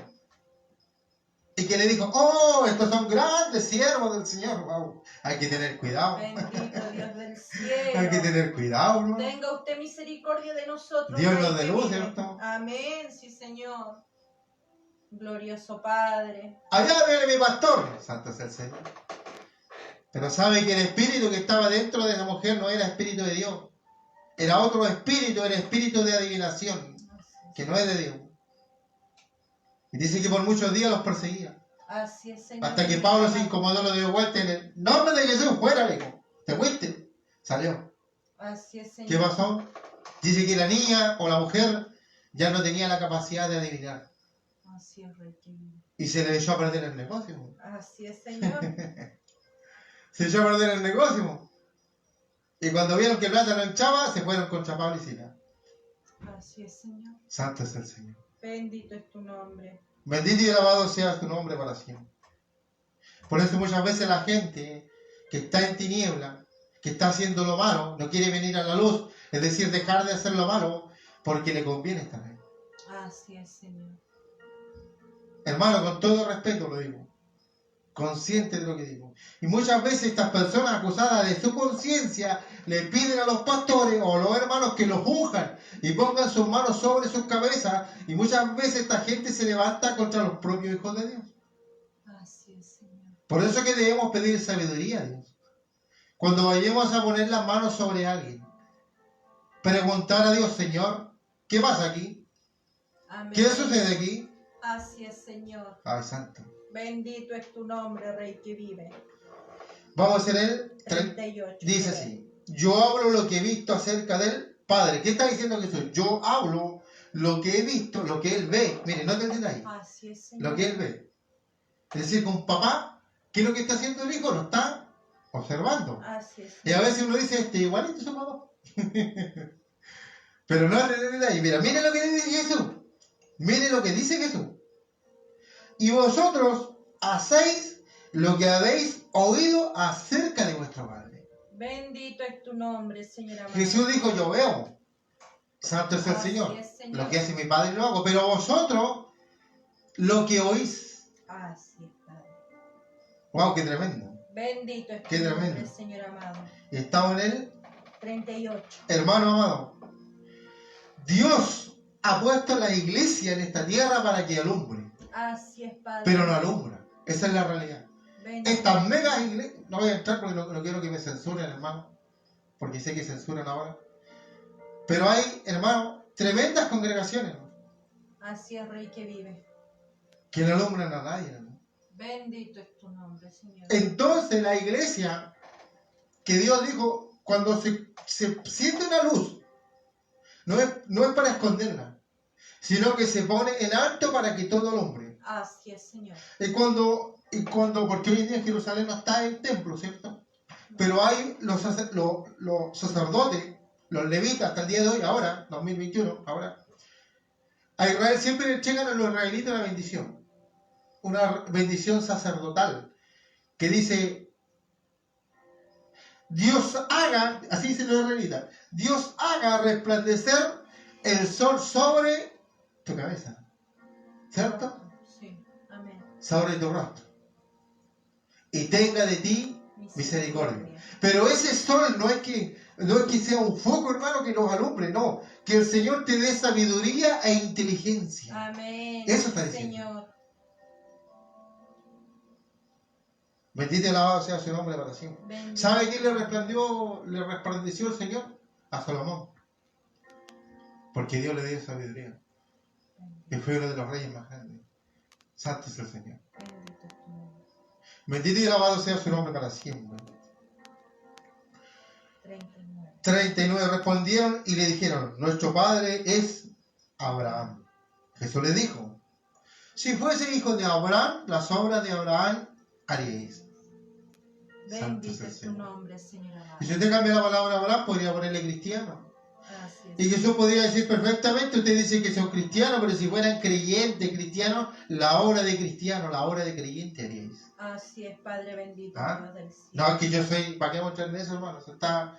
y que le dijo, oh, estos son grandes siervos del Señor. Wow. Hay que tener cuidado. Bendito Dios del cielo. Hay que tener cuidado, ¿no? Tenga usted misericordia de nosotros. Dios Rey nos dé que luz, vive. ¿cierto? Amén, sí, Señor. Glorioso Padre. Allá viene mi pastor, santo es el Señor. Pero sabe que el espíritu que estaba dentro de esa mujer no era espíritu de Dios. Era otro espíritu, era espíritu de adivinación, que no es de Dios. Y dice que por muchos días los perseguía. Así es, Señor. Hasta que Pablo se incomodó, lo dio vuelta en el nombre de Jesús, fuera, le dijo. Te fuiste. Salió. Así es, Señor. ¿Qué pasó? Dice que la niña o la mujer ya no tenía la capacidad de adivinar. Así es, Rey que vive. Y se le echó a perder el negocio. Así es, Señor. Se echó a perder el negocio. Y cuando vieron que el plata no echaba, se fueron contra Pablo y Sila. Así es, Señor. Santo es el Señor. Bendito es tu nombre. Bendito y alabado sea tu nombre para siempre. Por eso muchas veces la gente que está en tiniebla, que está haciendo lo malo, no quiere venir a la luz, es decir, dejar de hacer lo malo, porque le conviene estar ahí. Así es, Señor. Hermano, con todo respeto lo digo, consciente de lo que digo. Y muchas veces estas personas acusadas de su conciencia le piden a los pastores o a los hermanos que los unjan y pongan sus manos sobre sus cabezas, y muchas veces esta gente se levanta contra los propios hijos de Dios. Así es, Señor. Por eso que debemos pedir sabiduría a Dios. Cuando vayamos a poner las manos sobre alguien, preguntar a Dios, Señor, ¿qué pasa aquí? Amén. ¿Qué sucede aquí? Así es, Señor. Ay, santo. Bendito es tu nombre, Rey que vive. Vamos a hacer el 38. dice así: yo hablo lo que he visto acerca del Padre. ¿Qué está diciendo Jesús? Yo hablo lo que he visto, lo que Él ve. Miren, no te entendáis. Así es, Señor. Lo que Él ve. Es decir, con papá, ¿qué es lo que está haciendo el hijo? Lo está observando. Así es. Y a veces uno dice, igualito su papá. Pero no le entendáis. Mira, miren lo que dice Jesús. Miren lo que dice Jesús. Y vosotros hacéis lo que habéis oído acerca de vuestro Padre. Bendito es tu nombre, Señor amado. Jesús dijo, yo veo. Santo es el Así Señor. es, Señor. Lo que hace mi Padre lo hago. Pero vosotros, lo que oís. Así es, Padre. Wow, qué tremendo. Bendito es tu Qué nombre, tremendo. Señor amado. Estamos en el 38. hermano amado. Dios ha puesto la iglesia en esta tierra para que alumbre. Así es, Padre. Pero no alumbra. Esa es la realidad. Bendito. Estas megas iglesias, no voy a entrar porque no quiero que me censuren, hermano, porque sé que censuran ahora. Pero hay, hermano, tremendas congregaciones, ¿no?, Así es, Rey que vive. que no alumbran a nadie, ¿no? Bendito es tu nombre, Señor. Entonces la iglesia, que Dios dijo, cuando se siente una luz, no es para esconderla, sino que se pone en alto para que todo alumbre. Así es, Señor. Y cuando Y porque hoy en día en Jerusalén no está el templo, ¿cierto? Pero hay los sacerdotes, los levitas, hasta el día de hoy, ahora, 2021, ahora, a Israel siempre le llegan a los israelitas una bendición sacerdotal, que dice, Dios haga, así dice los israelitas, Dios haga resplandecer el sol sobre tu cabeza, ¿cierto? Sí, amén. Sobre tu rostro. Y tenga de ti misericordia. Pero ese sol no es que sea un foco, hermano, que nos alumbre, no. Que el Señor te dé sabiduría e inteligencia. Amén. Eso está diciendo. Señor. Bendito y alabado sea su nombre para siempre. Bendito. ¿Sabe quién le resplandeció el Señor? A Salomón. Porque Dios le dio sabiduría. Y fue uno de los reyes más grandes. Santo es el Señor. Bendito es tu nombre. Bendito y alabado sea su nombre para siempre. 39. 39 respondieron y le dijeron, nuestro padre es Abraham. Jesús le dijo, si fuese hijo de Abraham, las obras de Abraham haríais. Bendito es tu nombre, Señor amado. Y si usted cambia la palabra Abraham, podría ponerle cristiano. Así es. Y Jesús podría decir perfectamente, usted dice que son cristianos, pero si fueran creyentes cristianos, la obra de cristiano, la obra de creyente haríais. Así es, Padre bendito, ¿Ah? Dios del cielo. No, es que yo soy, ¿para qué mostrarle eso, hermano? Eso está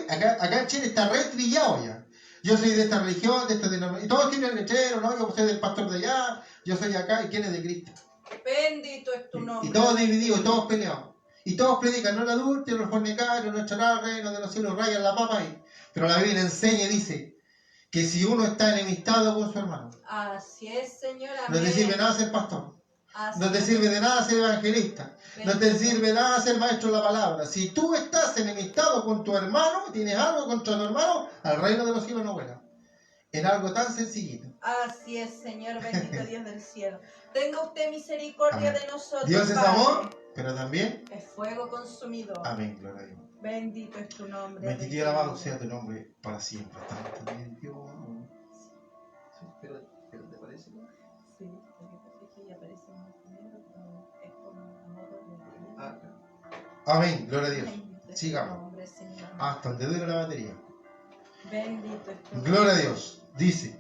acá en Chile está re trillado ya. Yo soy de esta religión, de esta denominación, y todos tienen el lechero, ¿no? Yo soy del pastor de allá, yo soy acá, ¿y quién es de Cristo? Bendito es tu nombre. Y todos divididos, y todos peleados. Y todos predican, no el adulto, no el fornicario, no echará el reino de los cielos, rayan la papa ahí. Pero la Biblia enseña y dice que si uno está enemistado con su hermano, Así es, Señor. no te Amén. sirve nada ser pastor, Así no te es. sirve de nada ser evangelista, no te sirve nada ser maestro de la palabra. Si tú estás enemistado con tu hermano, tienes algo contra tu hermano, al reino de los cielos no vuela. En algo tan sencillito. Así es, Señor, bendito Dios del cielo. Tenga usted misericordia Amén. de nosotros. Dios es Padre. amor, pero también, Es fuego consumidor. amén, gloria a Dios. Bendito es tu nombre. Bendito y alabado sea tu nombre para siempre. También Dios. Sí, pero ¿te parece? Sí, lo que pasa es que ella parece más negro, pero es como amor de Amén, gloria a Dios. Bendito es tu Sigamos. nombre, Señor. Hasta donde dure la batería. Bendito es tu nombre. Gloria a Dios. Dice,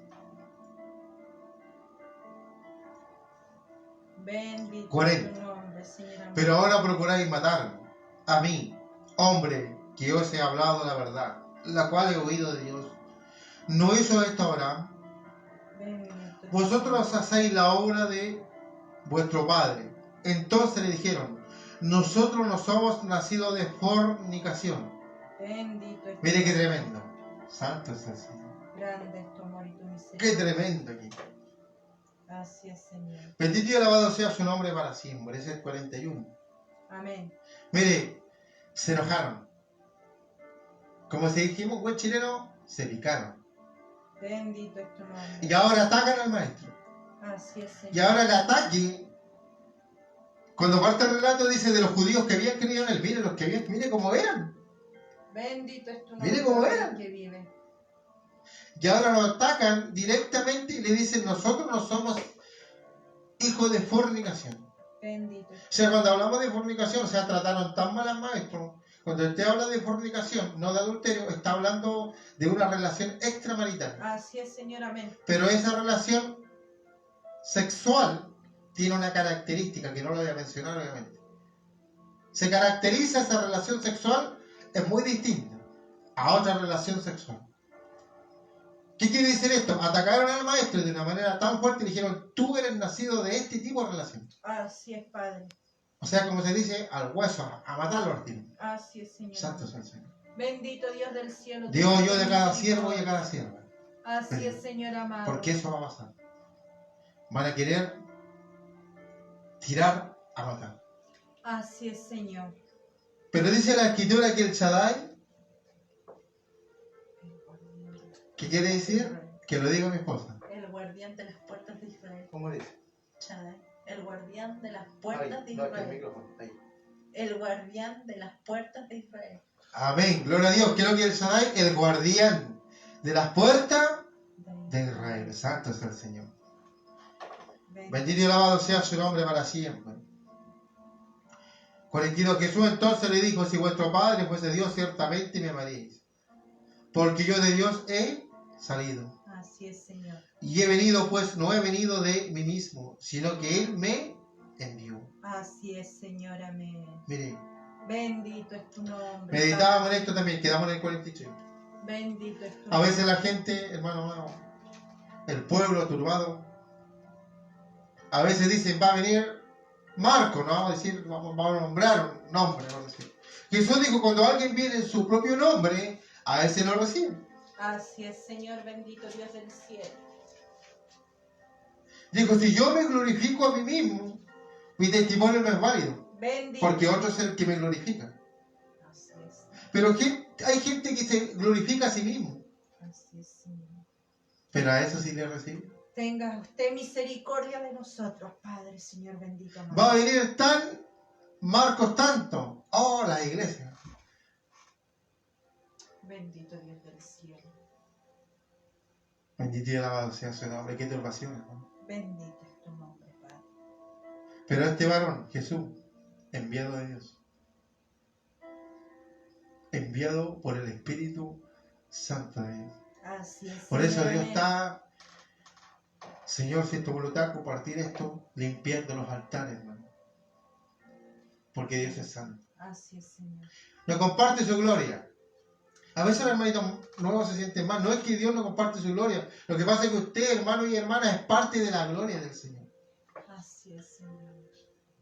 Bendito 40. es tu nombre, Señor. amado. pero ahora procuráis matarme, a mí, hombre, que os he hablado la verdad, la cual he oído de Dios. ¿No hizo esto Abraham? Bendito es tu Vosotros nombre. hacéis la obra de vuestro padre. Entonces le dijeron, nosotros no somos nacidos de fornicación. Bendito es tu Mire qué nombre. tremendo. Santo es el Señor. Grande es tu amor y tu Qué misericordia. tremendo aquí. Así es, Señor. Bendito y alabado sea su nombre para siempre. Ese es el 41. Amén. Mire, se enojaron. Como si dijimos, buen chileno, se picaron. Bendito es tu nombre. Y ahora atacan al maestro. Así es, Señor. Y ahora el ataque, cuando parte el relato, dice de los judíos que habían creído en él. Mire, los que habían, mire cómo eran. Bendito es tu nombre. Mire cómo Padre eran. que vive. Y ahora lo atacan directamente y le dicen, nosotros no somos hijos de fornicación. Bendito es O sea, cuando hablamos de fornicación, o sea, trataron tan mal al maestro. Cuando usted habla de fornicación, no de adulterio, está hablando de una relación extramarital. Así es, Señor. Amén. Pero esa relación sexual tiene una característica que no lo voy a mencionar, obviamente. Se caracteriza esa relación sexual, es muy distinta a otra relación sexual. ¿Qué quiere decir esto? Atacaron al maestro de una manera tan fuerte y dijeron, tú eres nacido de este tipo de relación. Así es, Padre. O sea, como se dice, al hueso, a matarlo al tiro. Así es, Señor. Santo es el Señor. Bendito Dios del cielo. Dios yo de cada siervo y de cada sierva. Así es, Señor amado. Porque eso va a pasar. Van a querer tirar a matar. Así es, Señor. Pero dice la escritura que el Shaddai, ¿qué quiere decir? Que lo diga mi esposa. El guardián de las puertas de Israel. ¿Cómo dice? Shaddai. El guardián de las puertas de no, es que el Israel. micrófono, ahí. El guardián de las puertas de Israel. Amén, gloria a Dios. Quiero que el Shaddai, el guardián de las puertas de Israel. Santo es el Señor. Bendito y alabado sea su nombre para siempre. 42. Jesús entonces le dijo: si vuestro Padre fuese Dios, ciertamente me amaríais, porque yo de Dios he salido. Así es, Señor. Y he venido, pues no he venido de mí mismo, sino que Él me envió. Así es, Señor, amén. Mire, Bendito es tu nombre. meditábamos en esto también, quedamos en el 43. Bendito es tu A veces nombre. la gente, hermano, el pueblo turbado, a veces dicen: va a venir Marco, no vamos a decir, vamos a nombrar un nombre, vamos a decir. Jesús dijo: cuando alguien viene en su propio nombre, a ese lo recibe. Así es, Señor, bendito Dios del cielo. Dijo: si yo me glorifico a mí mismo, mi testimonio no es válido, Bendito. porque otro es el que me glorifica. Así es. Pero hay gente que se glorifica a sí mismo, Así es, Señor. pero a eso sí le recibe. Tenga usted misericordia de nosotros, Padre, Señor bendito. Amado. Va a venir Marcos tanto. Oh, la iglesia. Bendito Dios del cielo. Bendito y alabado sea su nombre. Qué turbación, hermano. Bendito es tu nombre, Padre. Pero este varón, Jesús, enviado de Dios, enviado por el Espíritu Santo de Dios. Así es. Por eso Señor, Dios amén. está, Señor, si es tu voluntad compartir esto, limpiando los altares, hermano. Porque Dios es santo. Así es, Señor. No comparte su gloria. A veces los hermanitos nuevos se sienten mal. No es que Dios no comparte su gloria. Lo que pasa es que usted, hermano y hermana, es parte de la gloria del Señor. Así es, Señor.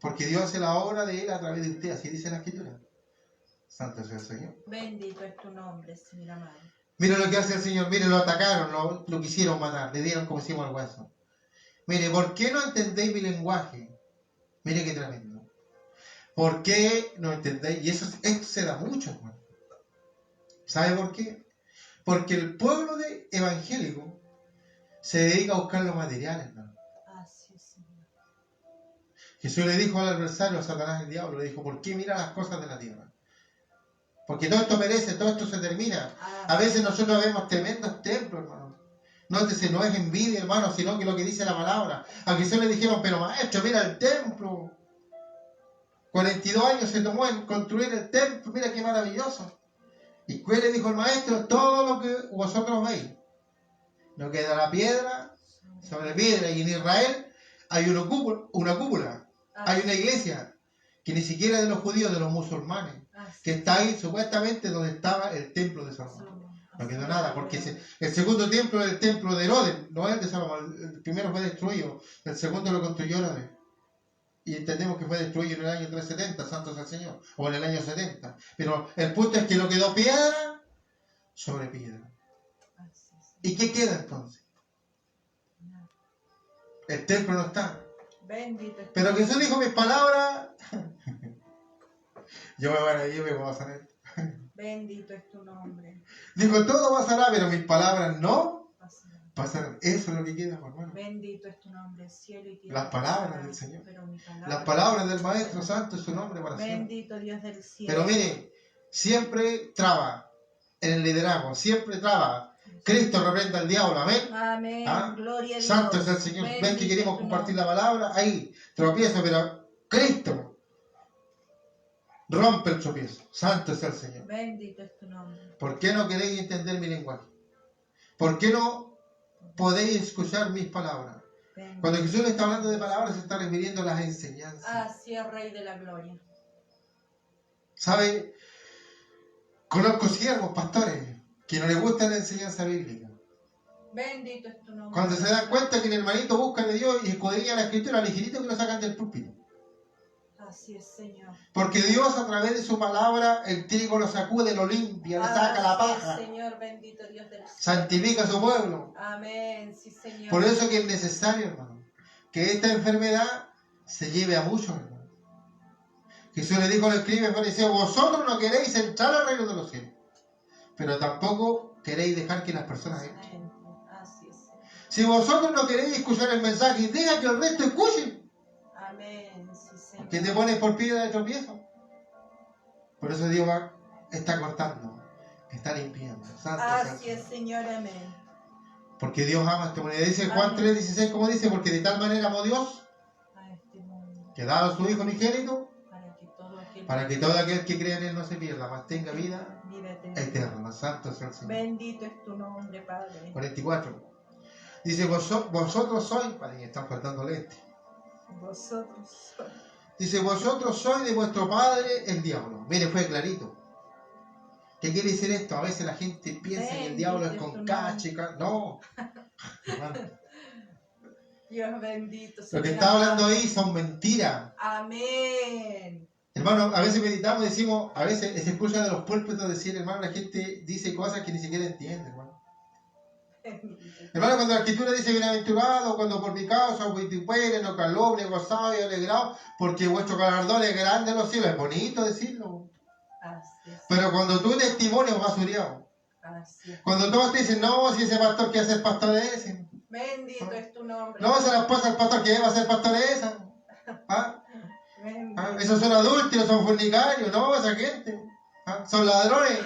Porque Dios hace la obra de Él a través de usted. Así dice la Escritura. Santo sea el Señor. Bendito es tu nombre, Señor amado. Mire lo que hace el Señor. Mire, lo atacaron, lo quisieron matar. Le dieron, como decimos, el hueso. Mire, ¿por qué no entendéis mi lenguaje? Mire qué tremendo. ¿Por qué no entendéis? Y esto se da mucho, hermano. ¿Sabe por qué? Porque el pueblo evangélico se dedica a buscar los materiales, hermano. Así es, Señor. Jesús le dijo al adversario, a Satanás, el diablo, le dijo: ¿por qué mira las cosas de la tierra? Porque todo esto perece, todo esto se termina. A veces nosotros vemos tremendos templos, hermano. Nótese, no es envidia, hermano, sino que lo que dice la palabra. A Jesús le dijeron: pero maestro, mira el templo. 42 años se tomó en construir el templo, mira qué maravilloso. ¿Y qué le dijo el maestro? Todo lo que vosotros veis. No queda la piedra sobre piedra. Y en Israel hay una cúpula, hay una iglesia que ni siquiera es de los judíos, de los musulmanes, que está ahí supuestamente donde estaba el templo de Salomón. No quedó nada, porque el segundo templo es el templo de Herodes, no es el de Salomón. El primero fue destruido, el segundo lo construyó Herodes. Y entendemos que fue destruido en el año 370, santo sea el Señor, o en el año 70. Pero el punto es que no quedó piedra sobre piedra. ¿Y qué queda entonces? El templo no está. Bendito es tu Pero nombre. Jesús dijo: mis palabras, yo me voy a ir, me voy a sanar. Bendito es tu nombre. Dijo: todo pasará, pero mis palabras no Pasará. pasarán. Eso es lo que queda, hermano. Bendito es tu nombre, cielo y tierra. Las palabras pasarán, del Señor. pero mi palabra Las palabras del Maestro Santo es su nombre para siempre. Bendito Dios del cielo. Pero mire, siempre traba en el liderazgo, siempre traba. Cristo reprenda al diablo, amén. Amén. ¿Ah? Gloria a Dios. Santo es el Señor. Ven Bendito que queremos es tu compartir nombre. la palabra, ahí tropiezo, pero Cristo rompe el tropiezo. Santo es el Señor. Bendito es tu nombre. ¿Por qué no queréis entender mi lenguaje? ¿Por qué no podéis escuchar mis palabras? Bendito. Cuando Jesús le está hablando de palabras, se está refiriendo a las enseñanzas. Así es, Rey de la Gloria. ¿Sabe? Conozco siervos, pastores, que no les gusta la enseñanza bíblica. Bendito es tu nombre. Cuando se dan cuenta que el hermanito busca de Dios y escudriña la Escritura, ligerito que lo sacan del púlpito. Así es, Señor. Porque Dios, a través de su palabra, el trigo lo sacude, lo limpia, le saca la Así es, paja, Señor, bendito Dios del cielo. santifica a su pueblo. Amén, sí, Señor. Por eso que es necesario, hermano, que esta enfermedad se lleve a muchos, hermano. Jesús le dijo al escriba y fariseo: vosotros no queréis entrar al reino de los cielos, pero tampoco queréis dejar que las personas entren. Así es, Señor. Si vosotros no queréis escuchar el mensaje, deja que el resto escuche. Amén, sí, Señor. Que te pones por piedra de tropiezo. Por eso Dios está cortando, está limpiando. Santo sea el Así es, Señor. Señor, amén. Porque Dios ama a esta humanidad. Dice Juan Amén. 3:16, como dice: porque de tal manera amó Dios A este mundo, que ha dado a su Hijo unigénito, para que todo aquel para que todo aquel que crea en Él no se pierda, mas tenga vida Vida eterna. eterna. Santo sea el Señor. Bendito es tu nombre, Padre. 44. Dice, vosotros sois, vale, están faltando este. Vosotros sois. Dice, vosotros sois de vuestro padre el diablo. Mire, fue clarito. ¿Qué quiere decir esto? A veces la gente piensa que el diablo es con cache. No. Hermano, Dios bendito. lo que sea. está hablando ahí son mentiras. Amén. Hermano, a veces meditamos y decimos, a veces se escucha de los púlpitos decir, hermano, la gente dice cosas que ni siquiera entiende, hermano. Hermano, cuando la escritura dice bienaventurado, cuando por mi causa os vituperen, o calumnien, gozados y alegrados, porque vuestro galardón es grande en los cielos. Es bonito decirlo. Así es. Pero cuando tú testimonios basuriado, Así es. cuando todos te dicen, no, si ese pastor quiere ser pastor de ese. Bendito es tu nombre. No, se la esposa del pastor que va a ser pastor de esa. ¿Ah? Bendito. Esos son adúlteros, son fornicarios, no, esa gente. ¿Ah? Son ladrones.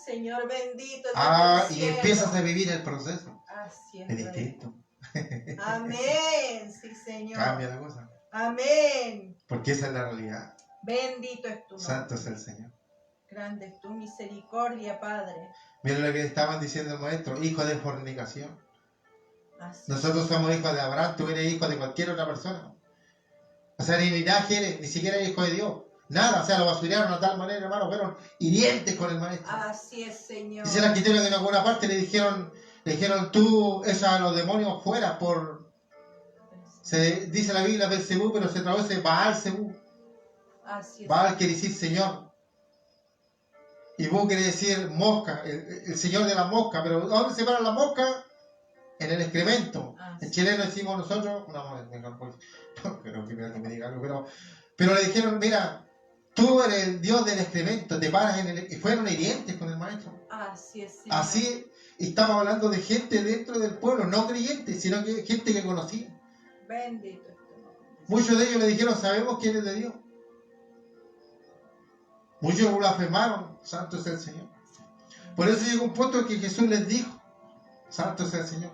Señor bendito. Y empiezas a vivir el proceso. Así es. Es distinto. Amén. Sí, Señor. Cambia la cosa. Amén. Porque esa es la realidad. Bendito es tu nombre. Santo es el Señor. Grande es tu misericordia, Padre. Miren lo que estaban diciendo el maestro, hijo de fornicación. Así. Nosotros somos hijos de Abraham, tú eres hijo de cualquier otra persona. O sea, ni linaje eres, ni siquiera eres hijo de Dios. Nada, o sea, lo basuriaron de tal manera, hermano, fueron hirientes con el maestro. Así es, Señor. Dice la escritura que en alguna parte le dijeron tú echas a los demonios fuera por... Se dice la Biblia Belcebú, pero se traduce Baal-Zebú. Así es. Baal quiere decir Señor. Y Bú quiere decir mosca, el Señor de la mosca. Pero ¿dónde se para la mosca? En el excremento. En chileno decimos nosotros, no quiero que me diga algo, pero le dijeron, mira, tú eres el Dios del excremento, te paras en el... Y fueron hirientes con el maestro. Así es, Señor. Así estamos hablando de gente dentro del pueblo, no creyentes, sino que gente que conocía. Bendito es tu nombre. Muchos de ellos le dijeron, sabemos quién es de Dios. Muchos blasfemaron, santo es el Señor. Por eso llegó un punto en que Jesús les dijo, santo es el Señor.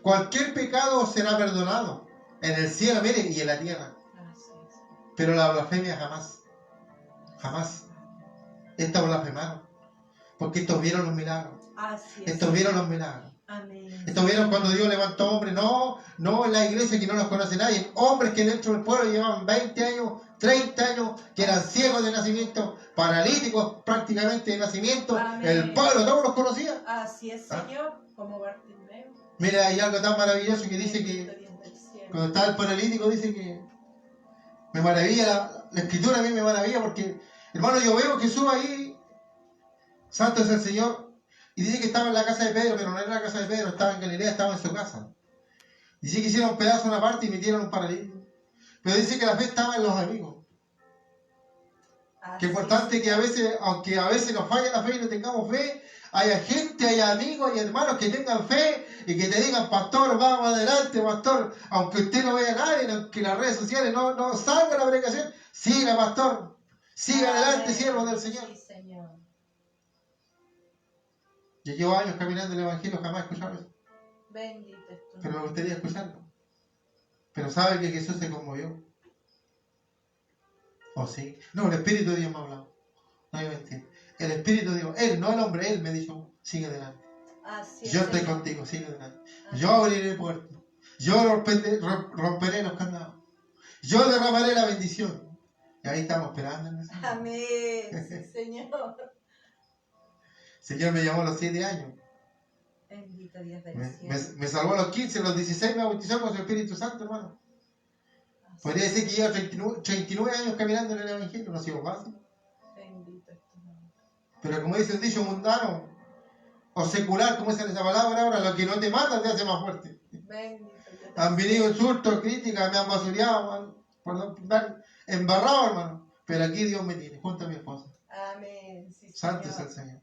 Cualquier pecado será perdonado en el cielo, mire, y en la tierra. Así es. Pero la blasfemia jamás. Jamás. Estos blasfemaron. Porque estos vieron los milagros. Así es. Estos vieron los milagros. Amén. Estos vieron cuando Dios levantó hombres. No en la iglesia que no los conoce nadie. Hombres que dentro del pueblo llevaban 20 años, 30 años, que eran ciegos de nacimiento, paralíticos prácticamente de nacimiento. Amén. El pueblo todos los conocía. Así es, Señor. Como Bartimeo. Mira, hay algo tan maravilloso que dice que cuando estaba el paralítico, dice que me maravilla, la escritura a mí me maravilla porque, hermano, yo veo a Jesús ahí, santo es el Señor, y dice que estaba en la casa de Pedro, pero no era la casa de Pedro, estaba en Galilea, estaba en su casa. Dice que hicieron un pedazo una parte y metieron un paralítico. Pero dice que la fe estaba en los amigos. Que es importante que a veces, aunque a veces nos falle la fe y no tengamos fe, haya gente, haya amigos y hermanos que tengan fe y que te digan, pastor, vamos adelante, pastor, aunque usted no vea a nadie, aunque las redes sociales no salga la predicación, siga, pastor, siga adelante, siervo del Señor. Sí, Señor. Yo llevo años caminando el Evangelio, jamás he escuchado eso, Bendito es tu pero me nombre. gustaría escucharlo. Pero sabe que Jesús se conmovió. ¿O sí? No, el Espíritu de Dios me ha hablado. No hay mentira. El Espíritu de Dios, Él, no el hombre, Él me dijo, sigue adelante. Así es, Yo estoy Señor. contigo, sigue adelante. Amén. Yo abriré puertas. Yo romperé los candados. Yo derramaré la bendición. Y ahí estamos esperando. ¿No? Amén. Sí, Señor. Señor me llamó a los 7 años. Bendito Dios del cielo. Me salvó a los 15, a los 16 me bautizó con su Espíritu Santo, hermano. Así Podría es. decir que llevo 39 años caminando en el Evangelio, no ha sido fácil. Bendito es tu nombre. Pero como dice el dicho mundano, o secular, como es en esa palabra ahora, lo que no te mata te hace más fuerte. Bendito Dios del Han cielo. venido insultos, críticas, me han basureado, me han embarrado, hermano. Pero aquí Dios me tiene, junto a mi esposa. Amén. Sí, Santo es Señor. el Señor.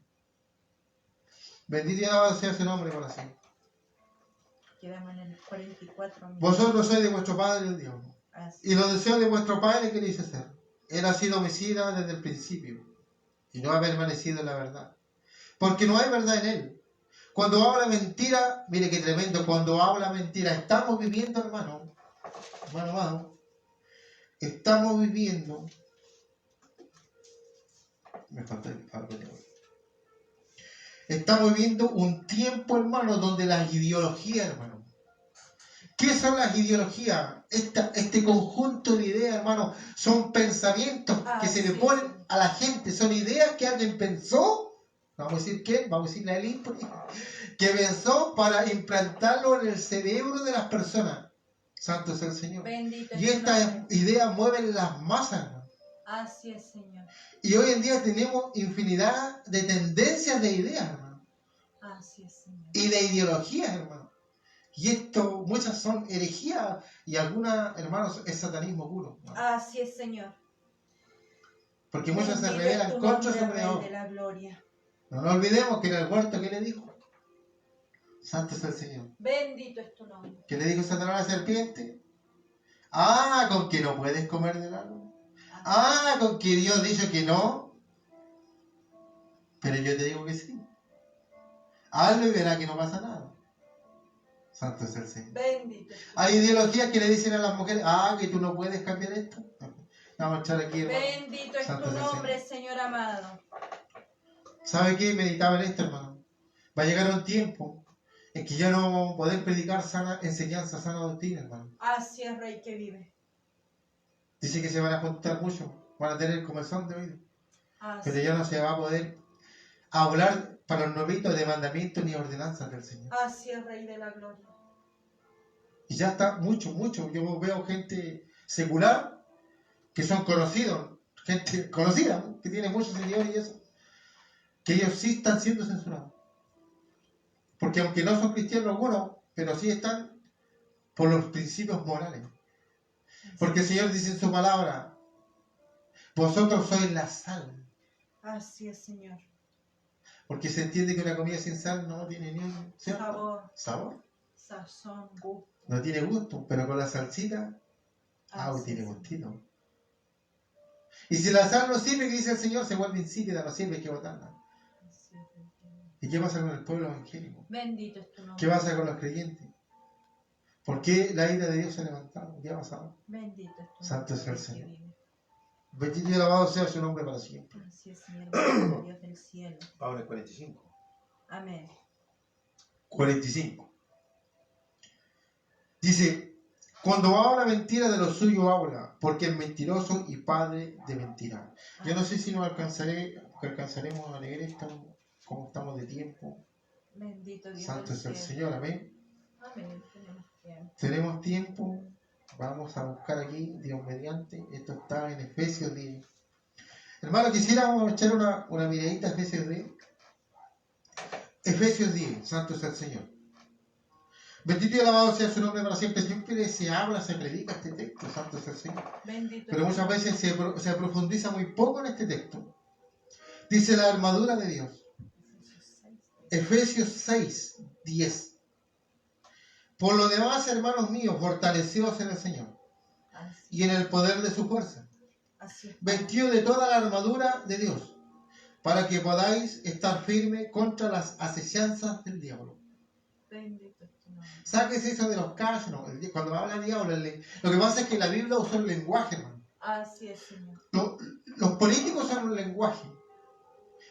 Bendito y alabado sea su nombre por así. Quedamos en el 44. amén. Vosotros sois de vuestro padre el diablo. Así Y los deseos de vuestro padre queréis hacer. Él ha sido homicida desde el principio. Y no ha permanecido en la verdad. Porque no hay verdad en él. Cuando habla mentira, mire qué tremendo, cuando habla mentira, estamos viviendo, hermano, amado, estamos viviendo Me falta algo de hoy. Estamos viviendo un tiempo, hermano, donde las ideologías, hermano. ¿Qué son las ideologías? Este conjunto de ideas, hermano, son pensamientos que se le ponen a la gente, son ideas que alguien pensó, vamos a decir quién, vamos a decir la élite, que pensó para implantarlo en el cerebro de las personas. Santo es el Señor. Bendito Y estas ideas mueven las masas, hermano. Así es, Señor. Y hoy en día tenemos infinidad de tendencias de ideas, hermano. Así es, Señor. Y de ideologías, hermano. Y esto, muchas son herejías y algunas, hermanos, es satanismo puro, ¿no? Así es, Señor. Porque muchas se Bendito rebelan es tu contra su nombre, Rey creador. de la gloria. No nos olvidemos que en el huerto, ¿qué le dijo? Santo es el Señor. Bendito es tu nombre. ¿Qué le dijo Satanás a la serpiente? Ah, con que no puedes comer del árbol. Ah, con que Dios dijo que no. Pero yo te digo que sí. Hazlo y verá que no pasa nada. Santo es el Señor. Bendito. Hay ideologías que le dicen a las mujeres, ah, que tú no puedes cambiar esto. Vamos a echar aquí, hermano. Bendito es Santo tu es el nombre, Señor amado. ¿Sabe qué? Meditaba en esto, hermano. Va a llegar un tiempo en que ya no vamos a poder predicar sana enseñanza, sana doctrina, hermano. Así es, Rey que vive. Dice que se van a juntar mucho, van a tener comezón de oído. Así. Pero ya no se va a poder hablar para los novitos de mandamientos ni ordenanzas del Señor. Así es, Rey de la gloria. Y ya está mucho. Yo veo gente secular que son conocidos, gente conocida, ¿no? Que tiene muchos seguidores y eso, que ellos sí están siendo censurados. Porque aunque no son cristianos algunos, pero sí están por los principios morales. Porque el Señor dice en su palabra, vosotros sois la sal. Así es, Señor. Porque se entiende que una comida sin sal no tiene ni un sabor. Sazón, gusto. No tiene gusto, pero con la salsita, tiene es. gustito. Y si la sal no sirve, que dice el Señor, se vuelve insípida, no sirve, hay que botarla. Así es, Rey que vive. ¿Y qué pasa con el pueblo evangélico? Bendito es tu nombre. ¿Qué pasa con los creyentes? ¿Por qué la ira de Dios se ha levantado? ¿Qué ha pasado? Bendito es tu nombre. Santo es el Rey que Señor. vive. Bendito y alabado sea su nombre para siempre. Así es, Señor. Bendito Dios del cielo. Ahora el 45. Amén. 45. Dice, cuando habla mentira de lo suyo habla, porque es mentiroso y padre de mentira. Yo no sé si nos alcanzaremos a leer esto, como estamos de tiempo. Bendito Dios Santo del es el cielo. Señor, amén. Amén. Tenemos tiempo. Tenemos tiempo, vamos a buscar aquí, Dios mediante, esto está en Efesios 10. Hermano, quisiéramos echar una miradita a Efesios 10. Efesios 10, Santo es el Señor. Bendito y alabado sea su nombre para siempre. Siempre se habla, se predica este texto, Santo es el Señor. Bendito. Pero muchas veces se profundiza muy poco en este texto. Dice la armadura de Dios. Efesios 6, 10. Por lo demás, hermanos míos, fortaleceos en el Señor y en el poder de su fuerza, vestidos de toda la armadura de Dios, para que podáis estar firmes contra las asechanzas del diablo. Bendito es tu nombre. Sáquese eso de los casos, ¿no? Cuando habla diablo, lo que pasa es que la Biblia usa el lenguaje, hermano. Así es, Señor. Los políticos usan un lenguaje,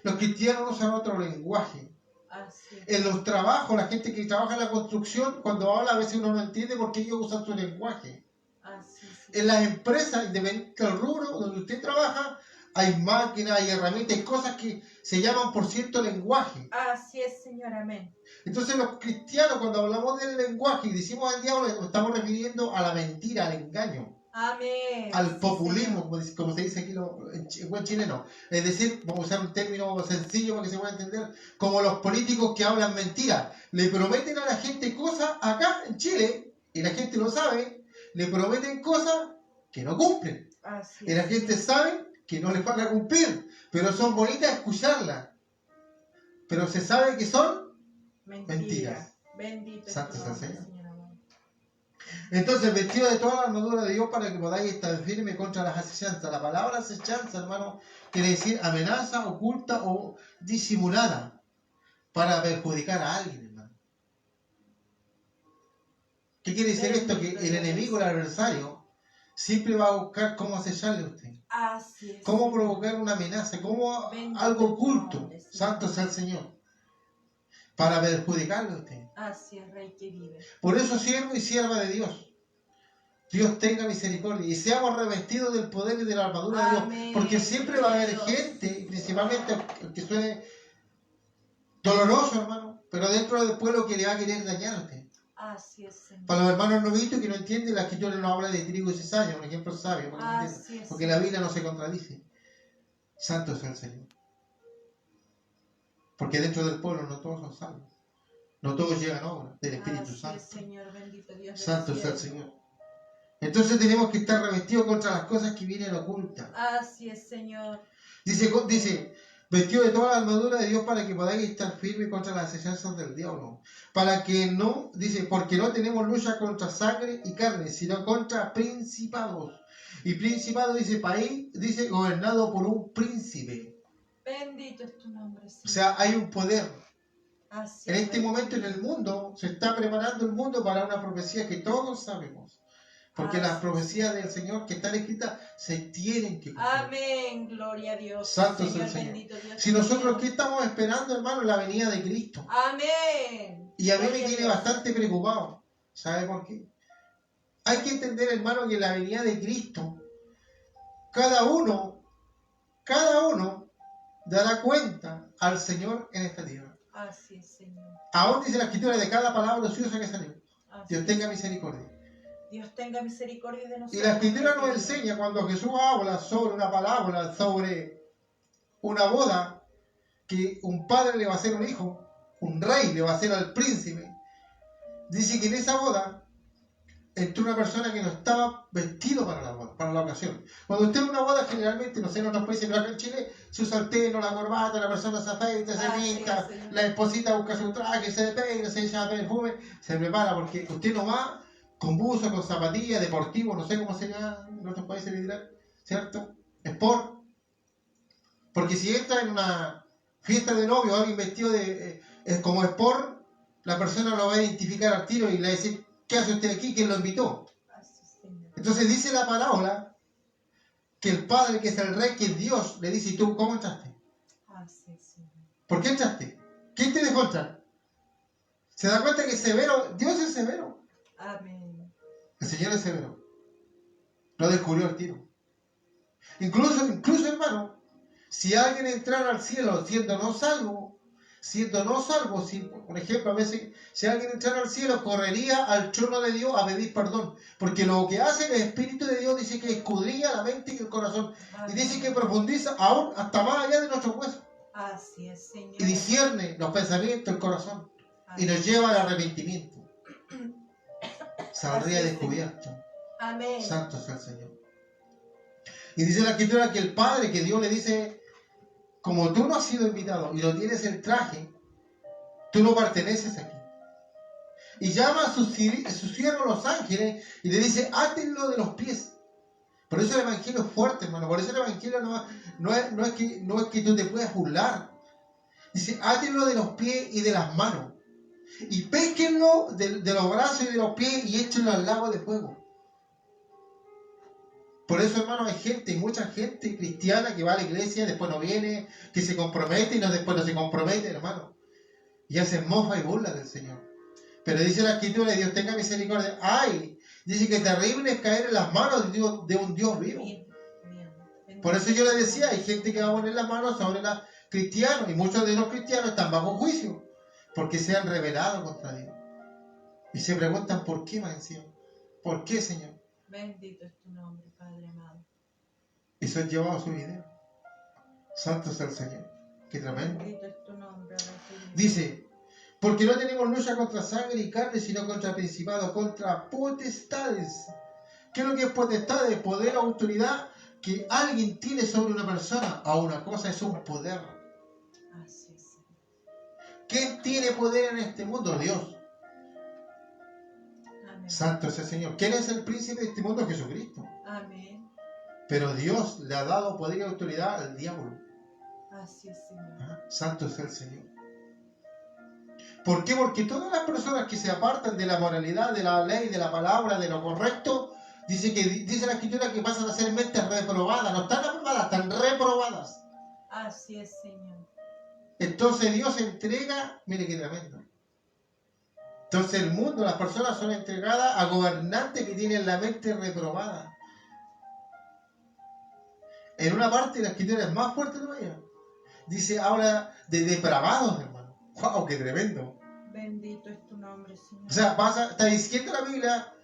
los cristianos usan otro lenguaje. Así es. En los trabajos, la gente que trabaja en la construcción, cuando habla a veces uno no entiende porque ellos usan su lenguaje. Así es. En las empresas, independientemente del rubro donde usted trabaja, hay máquinas, hay herramientas, hay cosas que se llaman por cierto lenguaje. Así es, Señor. Amén. Entonces los cristianos, cuando hablamos del lenguaje y decimos al diablo, nos estamos refiriendo a la mentira, al engaño. Amén. Al populismo, como se dice aquí en buen chileno. Es decir, vamos a usar un término sencillo para que se pueda entender, como los políticos que hablan mentiras. Le prometen a la gente cosas acá en Chile, y la gente lo sabe, le prometen cosas que no cumplen. Así Y la gente sabe que no les van a cumplir, pero son bonitas escucharlas. Pero se sabe que son mentiras. Bendito Santo es tu es el nombre, Señor. Señor amado. Entonces, vestido de toda la armadura de Dios para que podáis estar firme contra las asechanzas. La palabra asechanza, hermano, quiere decir amenaza oculta o disimulada para perjudicar a alguien, hermano. ¿Qué quiere decir esto? Que el enemigo, el adversario, siempre va a buscar cómo acecharle a usted. Así es. Cómo provocar una amenaza, cómo Bendito algo tu oculto. nombre, Señor. Santo sea el Señor. Para perjudicarle a usted. Así es, Rey que vive. Por eso, siervo y sierva de Dios, Dios tenga misericordia y seamos revestidos del poder y de la armadura de Amén. Dios. Porque siempre va a haber Dios. gente, principalmente que suene doloroso, hermano, pero dentro del pueblo que le va a querer dañar a usted. Así es, Señor. Para los hermanos novitos que no entienden, la escritura no habla de trigo y cizaña, un ejemplo sabio, para que Así entiendan, es, porque la Biblia no se contradice. Santo es el Señor. Porque dentro del pueblo no todos son salvos. No todos llegan a obra del Espíritu Así Santo. es, Señor, bendito Dios del Santo es el cielo. Señor. Entonces tenemos que estar revestidos contra las cosas que vienen ocultas. Así es, Señor. Dice, vestido de toda la armadura de Dios para que podáis estar firmes contra las acechanzas del diablo. Para que no, dice, porque no tenemos lucha contra sangre y carne, sino contra principados. Y principado, dice, país, dice, gobernado por un príncipe. Bendito es tu nombre, Señor. O sea, hay un poder. Así En es, este Rey momento que en el vive. mundo, se está preparando el mundo para una profecía que todos sabemos. Porque las profecías del Señor que están escritas se tienen que cumplir. Amén, gloria a Dios. Santo es el Señor, Señor. bendito Dios. Si del nosotros, ¿qué cielo. estamos esperando, hermano? La venida de Cristo. Amén. Y a mí me Gloria tiene Dios. bastante preocupado. ¿Sabe por qué? Hay que entender, hermano, que la venida de Cristo, cada uno dará cuenta al Señor en esta tierra. Así es, Señor. Aún dice la escritura de cada palabra ociosa que salió. Así Dios es. tenga misericordia. Dios tenga misericordia de nosotros. Y la escritura Rey nos que vive. enseña cuando Jesús habla sobre una parábola, sobre una boda, que un padre le va a hacer un hijo, un rey le va a hacer al príncipe. Dice que en esa boda entró una persona que no estaba vestido para la boda, para la ocasión. Cuando usted en una boda, generalmente, no sé, en otros países, pero acá en Chile, se usa el terno, la corbata, la persona se afeita, se Así pinta, es, Señor. la esposita busca su traje, se peina, se echa perfume, se prepara, porque usted no va con buzo, con zapatillas, deportivo, no sé cómo se llama en otros países literal, ¿cierto? Sport. Porque si entra en una fiesta de novio, alguien vestido de como sport, la persona lo va a identificar al tiro y le va a decir, ¿qué hace usted aquí? ¿Quién lo invitó? Así es, Señor. Entonces dice la parábola que el Padre, que es el Rey, que es Dios, le dice, ¿y tú cómo entraste? Así es, Señor. ¿Por qué entraste? ¿Quién te dejó entrar? ¿Se da cuenta que es severo? Dios es severo. Amén. El Señor es severo. Lo descubrió al tiro. Incluso, hermano, si alguien entrara al cielo siendo no salvo, si, por ejemplo, a veces, si alguien entrara al cielo, correría al trono de Dios a pedir perdón. Porque lo que hace el Espíritu de Dios dice que escudriña la mente y el corazón. Y dice que profundiza aún hasta más allá de nuestros huesos. Así es, Señor. Y discierne los pensamientos, el corazón. Y Amén. nos lleva al arrepentimiento. Saldría Así es, descubierto. Amén. Santo sea el Señor. Y dice la Escritura que el Padre, que Dios le dice, como tú no has sido invitado y no tienes el traje, tú no perteneces aquí. Y llama a sus siervos los ángeles y le dice, átenlo de los pies. Por eso el Evangelio es fuerte, hermano. Por eso el Evangelio no es que tú te puedas burlar. Dice, átenlo de los pies y de las manos. Y péquenlo de los brazos y de los pies y échenlo al lago de fuego. Por eso, hermano, hay mucha gente cristiana que va a la iglesia, después no viene, que se compromete y después no se compromete, hermano. Y hacen mofa y burla del Señor. Pero dice la Escritura, Dios tenga misericordia. ¡Ay! Dice que terrible es caer en las manos de un Dios vivo. Bien. Por eso yo le decía, hay gente que va a poner las manos sobre los cristianos, y muchos de los cristianos están bajo juicio, porque se han rebelado contra Dios. Y se preguntan, ¿por qué, más encima? ¿Por qué, Señor? Bendito es tu nombre, Padre amado. Y son llevados a su vida. Santo es el Señor. Qué tremendo. Bendito es tu nombre, Rey que vive. Dice, porque no tenemos lucha contra sangre y carne, sino contra principados, contra potestades. ¿Qué es lo que es potestades? Poder, autoridad que alguien tiene sobre una persona. A una cosa es un poder. Así es, Señor. ¿Quién tiene poder en este mundo? Dios. Amén. Santo es el Señor. ¿Quién es el príncipe de este mundo? Jesucristo. Amén. Pero Dios le ha dado poder y autoridad al diablo. Así es, Señor. ¿Ah? Santo es el Señor. ¿Por qué? Porque todas las personas que se apartan de la moralidad, de la ley, de la palabra, de lo correcto, Dice la Escritura que pasan a ser mentes reprobadas. No están aprobadas, están reprobadas. Así es, Señor. Entonces Dios entrega, mire qué tremendo. Entonces el mundo, las personas son entregadas a gobernantes que tienen la mente reprobada. En una parte la Escritura es más fuerte todavía. Dice, habla de depravados, hermano. ¡Wow! ¡Qué tremendo! Bendito es tu nombre, Señor. O sea, está diciendo la Biblia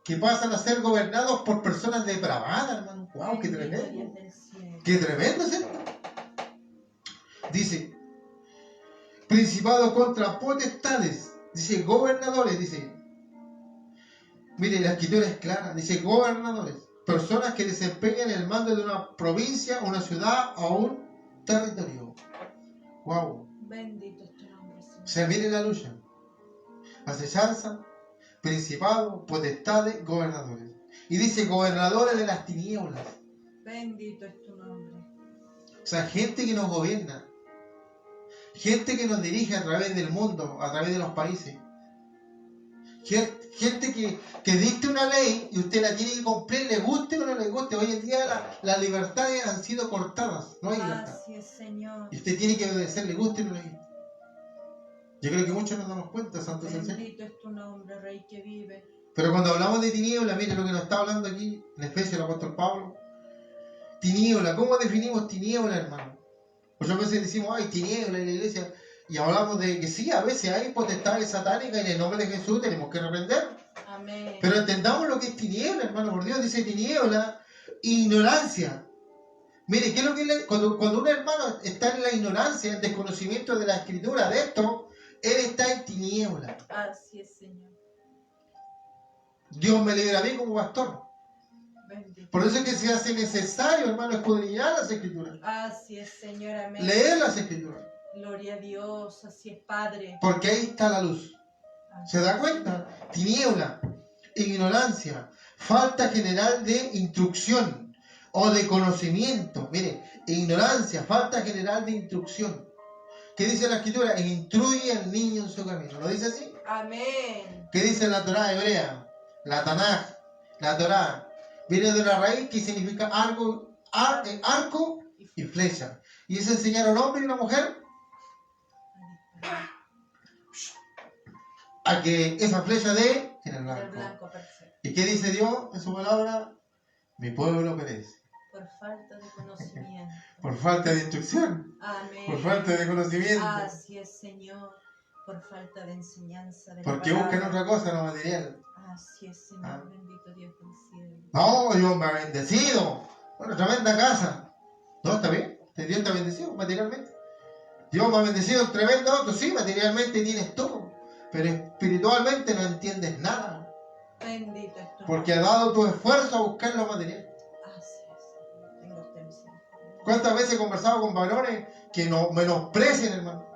que pasan a ser gobernados por personas depravadas, hermano. ¡Wow! ¡Qué tremendo! ¡Qué tremendo es esto! Dice, principado contra potestades. Dice, gobernadores, dice. Mire, la Escritura es clara. Dice, gobernadores. Personas que desempeñan el mando de una provincia, una ciudad o un territorio. ¡Wow! Bendito es tu nombre, Señor. O sea, mire la lucha. Acechanza, principado, potestades, gobernadores. Y dice, gobernadores de las tinieblas. Bendito es tu nombre. O sea, gente que nos gobierna. Gente que nos dirige a través del mundo, a través de los países. Gente que dicta una ley y usted la tiene que cumplir, le guste o no le guste. Hoy en día las libertades han sido cortadas, no hay libertad. Así es, Señor. Y usted tiene que obedecer, le guste o no le guste. Yo creo que muchos nos damos cuenta, Santo es el Señor. Bendito es tu nombre, Rey que vive. Pero cuando hablamos de tiniebla, mire lo que nos está hablando aquí en Efesios el apóstol Pablo. Tiniebla, ¿cómo definimos tiniebla, hermano? Pues a veces decimos, hay tiniebla en la iglesia. Y hablamos de que sí, a veces hay potestades satánicas y en el nombre de Jesús tenemos que reprender. Amén. Pero entendamos lo que es tiniebla, hermano, por Dios. Dice tiniebla, ignorancia. Mire, ¿qué es lo que cuando un hermano está en la ignorancia, en desconocimiento de la escritura, de esto, él está en tiniebla. Así es, Señor. Dios me libra a mí como pastor. Bendito. Por eso es que se hace necesario, hermano, escudriñar las escrituras. Así es, Señor. Amén. Leer las escrituras. Gloria a Dios. Así es, Padre. Porque ahí está la luz. ¿Se da cuenta? Tiniebla, ignorancia, falta general de instrucción o de conocimiento. Mire, ignorancia, falta general de instrucción. ¿Qué dice la escritura? Instruye al niño en su camino. ¿Lo dice así? Amén. ¿Qué dice la Torá hebrea? La Tanaj, la Torá. Viene de una raíz que significa arco y flecha. Y es enseñar a un hombre y a una mujer a que esa flecha dé en el blanco. Perfecto. ¿Y qué dice Dios en su palabra? Mi pueblo perece. Por falta de conocimiento. Por falta de instrucción. Amén. Por falta de conocimiento. Así es, Señor. Por falta de enseñanza. De Porque buscan otra cosa, no material. Así es, Señor. Bendito Dios del cielo. No, Dios me ha bendecido. Bueno, tremenda casa. No, está bien. Dios te ha bendecido materialmente. Dios me ha bendecido en tremendo auto. Sí, materialmente tienes todo. Pero espiritualmente no entiendes nada. Bendito es tu Porque has dado tu esfuerzo a buscar lo material. Así es. Tengo usted misericordia. ¿Cuántas veces he conversado con varones que no menosprecian, hermano?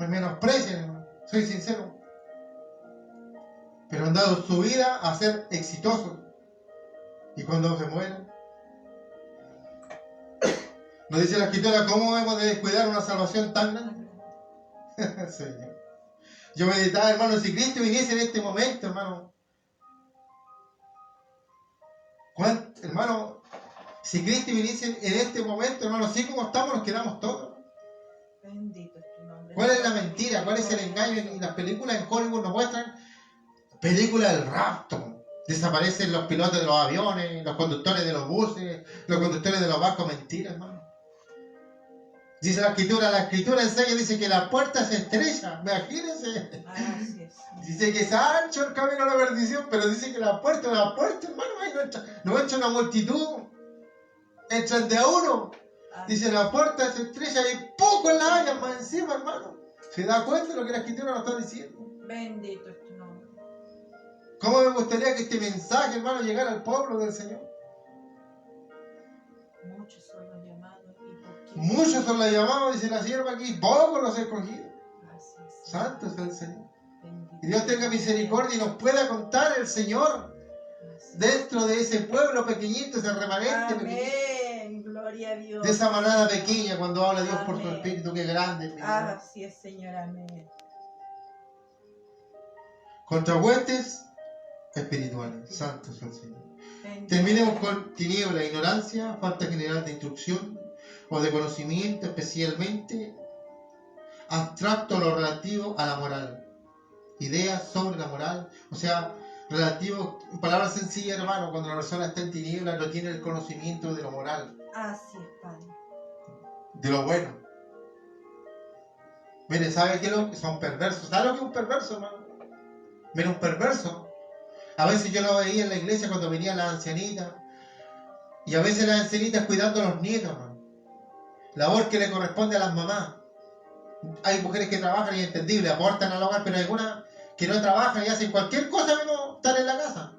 Me menosprecian, hermano. Soy sincero. Pero han dado su vida a ser exitosos. Y cuando se mueren, nos dice la escritura, ¿cómo hemos de descuidar una salvación tan grande? Señor. Yo meditaba, hermano, si Cristo viniese en este momento, hermano. Hermano, si Cristo viniese en este momento, hermano, así como estamos, nos quedamos todos. Bendito es tu nombre. ¿Cuál es la mentira? ¿Cuál es el engaño? Y las películas en Hollywood nos muestran películas del rapto. Desaparecen los pilotos de los aviones, los conductores de los buses, los conductores de los barcos. Mentira, hermano. Dice la escritura enseña, dice que la puerta se estrecha. Imagínense. Así es. Dice que es ancho el camino a la perdición, pero dice que la puerta, hermano, ahí no entra una multitud. Entran de a uno. Dice la puerta se estrecha y poco en la haya más encima, hermano. ¿Se da cuenta de lo que la escritura nos está diciendo? Bendito es tu nombre. ¿Cómo me gustaría que este mensaje, hermano, llegara al pueblo del Señor? Muchos son los llamados y poquitos. Muchos son los llamados, dice la sierva aquí, pocos los escogidos. Así es. Santo es el Señor. Bendito. Y Dios tenga misericordia y nos pueda contar el Señor Así es. dentro de ese pueblo pequeñito, ese remanente pequeñito, Amén. Gloria a Dios. de esa manada pequeña cuando habla Dios por su Amén. Espíritu, que grande. es mi Dios. Así es, Señor. Amén. Contra huestes espirituales. Santo es el Señor. Terminemos con tiniebla, ignorancia, falta general de instrucción o de conocimiento, especialmente abstracto lo relativo a la moral. Ideas sobre la moral, o sea, relativo, en palabras sencillas, hermano, cuando la persona está en tiniebla no tiene el conocimiento de lo moral, Así es, Padre. de lo bueno. Mire, ¿sabe qué es lo que son perversos? ¿Sabe lo que es un perverso, hermano? Mire, un perverso. A veces yo lo veía en la iglesia cuando venían las ancianitas. Y a veces las ancianitas cuidando a los nietos, hermano. Labor que le corresponde a las mamás. Hay mujeres que trabajan y es entendible, aportan al hogar, pero hay algunas que no trabajan y hacen cualquier cosa menos estar en la casa.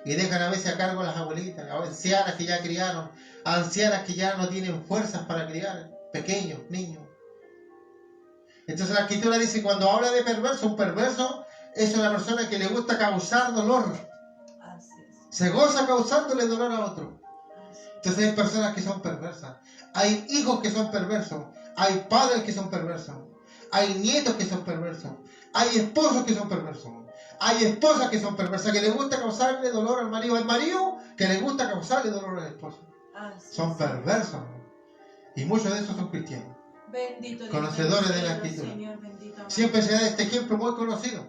Y dejan a veces a cargo a las abuelitas, a ancianas que ya criaron, a ancianas que ya no tienen fuerzas para criar, pequeños, niños. Entonces la Escritura dice, cuando habla de perverso, un perverso es una persona que le gusta causar dolor. Así es. Se goza causándole dolor a otro. Así es. Entonces hay personas que son perversas. Hay hijos que son perversos. Hay padres que son perversos. Hay nietos que son perversos. Hay esposos que son perversos. Hay esposas que son perversas, que les gusta causarle dolor al marido. Hay marido que les gusta causarle dolor al esposo. Así Son es. perversos. Y muchos de esos son cristianos. Bendito Dios Conocedores del de la cielo, Escritura. Señor, bendito amado. Siempre se da este ejemplo muy conocido.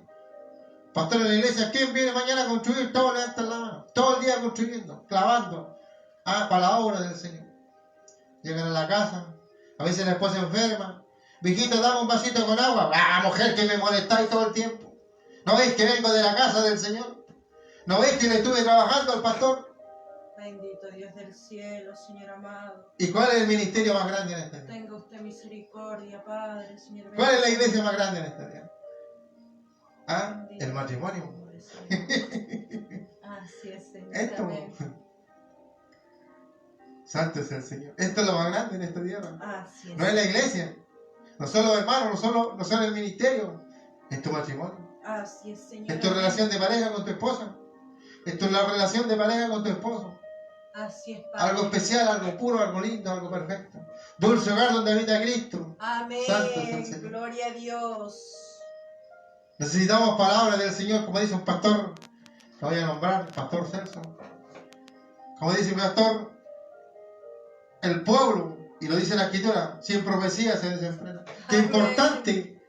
Pastor en la iglesia, ¿quién viene mañana a construir? Todos levantan la mano. Todo el día construyendo, clavando. Para la obra del Señor. Llegan a la casa. A veces la esposa enferma. Viejito, dame un vasito con agua. Mujer, que me molestáis todo el tiempo. ¿No veis que vengo de la casa del Señor? ¿No veis que le estuve trabajando al pastor? Bendito Dios del cielo, Señor amado. ¿Y cuál es el ministerio más grande en esta vida? Tenga usted misericordia, Padre, Señor. ¿Cuál es la iglesia más grande en esta vida? ¿Ah? El matrimonio. Así es, Señor. Esto. Amén. Santo es el Señor. Esto es lo más grande en esta tierra. Así es. No es la iglesia. No son los hermanos, no son el ministerio. Es tu matrimonio. Así es, Señor. Es tu relación de pareja con tu esposa. Esto es la relación de pareja con tu esposo. Así es, Padre. Algo especial, algo puro, algo lindo, algo perfecto. Dulce hogar donde habita Cristo. Amén. Santo es el Señor. Gloria a Dios. Necesitamos palabras del Señor, como dice un pastor, lo voy a nombrar, Pastor Celso. Como dice un pastor, el pueblo, y lo dice la Escritura, sin profecía se desenfrena. Qué Amén. importante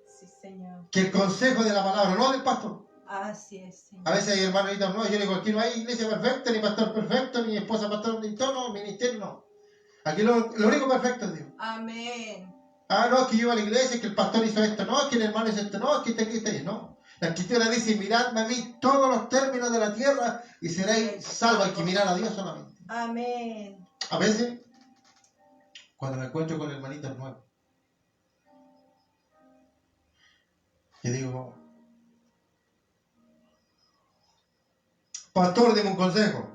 Sí, Señor. que el consejo de la palabra, no del pastor. Así es, Señor. A veces hay hermanos que dicen, no, yo digo, aquí no hay iglesia perfecta, ni pastor perfecto, ni esposa pastor, ni todo, ministerio, no. Aquí lo único perfecto es Dios. Amén. Ah, no, es que yo iba a la iglesia, que el pastor hizo esto, no, es que el hermano hizo esto, no, es que está ahí, no. La Escritura dice, miradme a mí todos los términos de la tierra y seréis salvos. Hay que mirar a Dios solamente. Amén. A veces, cuando me encuentro con hermanitos nuevos, yo digo, pastor, dime un consejo.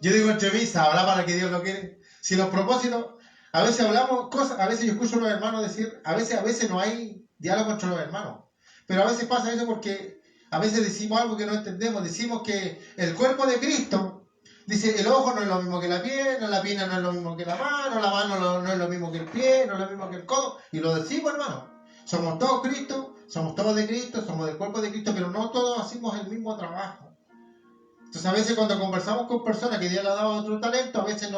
Yo digo entre mí, ¿sabrá para qué Dios lo quiere? Si los propósitos, a veces hablamos cosas, a veces yo escucho a los hermanos decir, a veces no hay diálogo entre los hermanos. Pero a veces pasa eso porque a veces decimos algo que no entendemos. Decimos que el cuerpo de Cristo, dice, el ojo no es lo mismo que la pierna no es lo mismo que la mano no es lo mismo que el pie, no es lo mismo que el codo. Y lo decimos, hermano. Somos todos Cristo, somos todos de Cristo, somos del cuerpo de Cristo, pero no todos hacemos el mismo trabajo. Entonces a veces cuando conversamos con personas que Dios le ha dado otro talento, a veces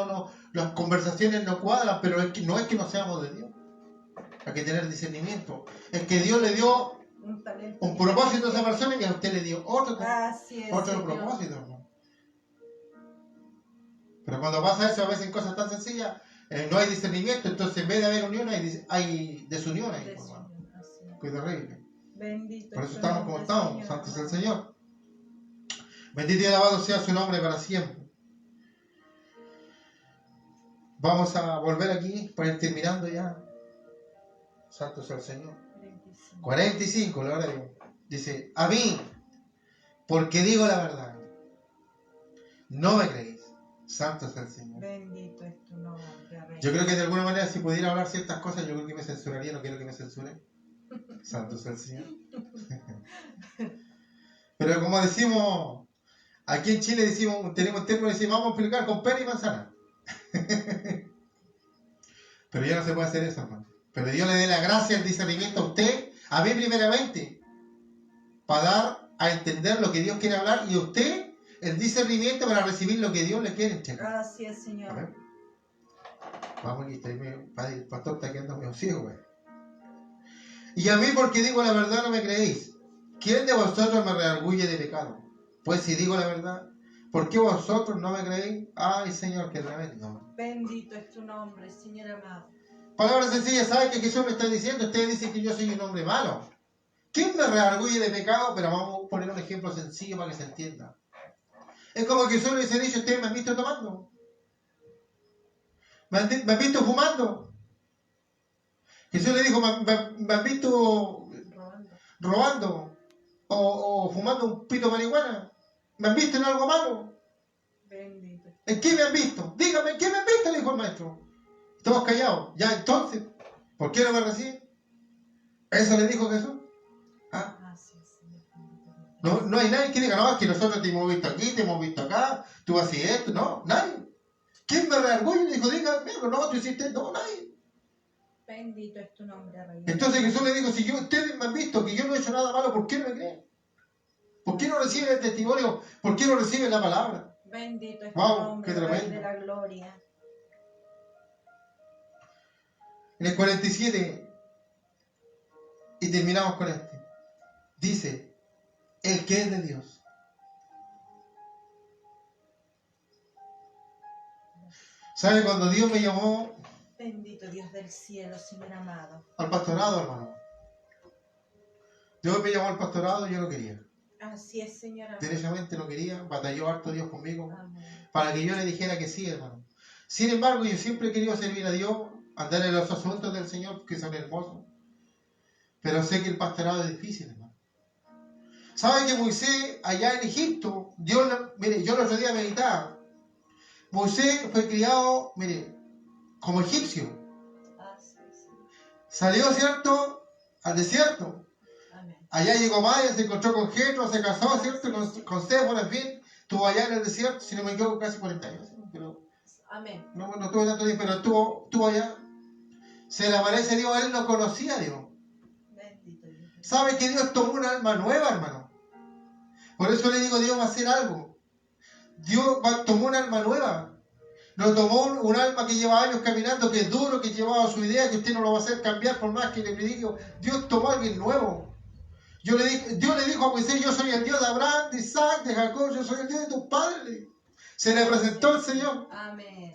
las conversaciones no cuadran, pero no es que no seamos de Dios. Hay que tener discernimiento. Es que Dios le dio un propósito a esa persona y a usted le dio otro propósito. ¿No? Pero cuando pasa eso, a veces en cosas tan sencillas, no hay discernimiento, entonces en vez de haber unión, hay desunión ahí. Que es horrible. Bendito. Por eso estamos como estamos. Santo es el Señor. Bendito y alabado sea su nombre para siempre. Vamos a volver aquí para ir terminando ya. Santo sea el Señor. 45, la verdad. Dice, a mí, porque digo la verdad, no me creéis. Santo sea el Señor. Bendito es tu nombre, Rey. Yo creo que de alguna manera si pudiera hablar ciertas cosas, yo creo que me censuraría, no quiero que me censuren. Santo sea el Señor. Pero como decimos, aquí en Chile tenemos un término que decimos, vamos a explicar con pera y manzana. Pero ya no se puede hacer eso, hermano. Pero Dios le dé la gracia, el discernimiento a usted, a mí primeramente, para dar a entender lo que Dios quiere hablar y usted el discernimiento para recibir lo que Dios le quiere entregar. Así es, Señor. Amén. Vamos aquí, padre, el pastor está quedando medio ciego, güey. Y a mí, porque digo la verdad, no me creéis. ¿Quién de vosotros me redarguye de pecado? Pues si digo la verdad, ¿por qué vosotros no me creéis? Ay, Señor, qué tremendo. Bendito es tu nombre, Señor amado. Palabras sencillas, ¿sabe qué Jesús me está diciendo? Ustedes dicen que yo soy un hombre malo. ¿Quién me redarguye de pecado? Pero vamos a poner un ejemplo sencillo para que se entienda. Es como que Jesús les ha dicho, ustedes me han visto tomando. ¿Me han visto fumando? Jesús le dijo, ¿me han visto robando? O fumando un pito de marihuana. ¿Me han visto en algo malo? Bendito. ¿En qué me han visto? Dígame, ¿en qué me han visto? Le dijo el maestro. Todos callados. Ya entonces, ¿por qué no me reciben? Eso le dijo Jesús. ¿Ah? No hay nadie que diga, no, es que nosotros te hemos visto aquí, te hemos visto acá, tú haces esto. No, nadie. ¿Quién me redarguye? Le dijo, dígame, no, tú hiciste esto. No, nadie. Bendito es tu nombre, Rey. Entonces Jesús le dijo, si ustedes me han visto que yo no he hecho nada malo, ¿por qué no me creen? ¿Por qué no reciben el testimonio? ¿Por qué no reciben la palabra? Bendito es tu Wow, nombre, qué Rey tremendo. de la gloria. En el 47, y terminamos con este, dice, el que es de Dios. ¿Sabe cuando Dios me llamó Bendito Dios del cielo, Señor amado. al pastorado, hermano? Dios me llamó al pastorado y yo no quería. Así es, Señor amado. Derechamente no quería, batalló harto Dios conmigo Amén. para que yo le dijera que sí, hermano. Sin embargo, yo siempre he querido servir a Dios, andar en los asuntos del Señor, que son hermosos. Pero sé que el pastorado es difícil, hermano. ¿Sabe que Moisés, allá en Egipto, mire, yo el otro día meditaba, Moisés fue criado, mire, como egipcio. Así es. Salió, ¿cierto?, al desierto. Amén. Allá llegó Maya, se encontró con Jetro, se casó, ¿cierto?, con Séfora, en fin. Estuvo allá en el desierto, si no me equivoco, casi 40 años. Pero Amén. no tuvo tanto tiempo, pero estuvo allá. Se le aparece Dios, él no conocía a Dios. Bendito Dios. ¿Sabe que Dios tomó un alma nueva, hermano? Por eso le digo, Dios va a hacer algo. Dios tomó un alma nueva. No tomó un alma que lleva años caminando, que es duro, que llevaba su idea, que usted no lo va a hacer cambiar por más que le predique. Dios tomó a alguien nuevo. Dios le dijo a Moisés, yo soy el Dios de Abraham, de Isaac, de Jacob, yo soy el Dios de tus padres. Se le presentó el Señor. Amén.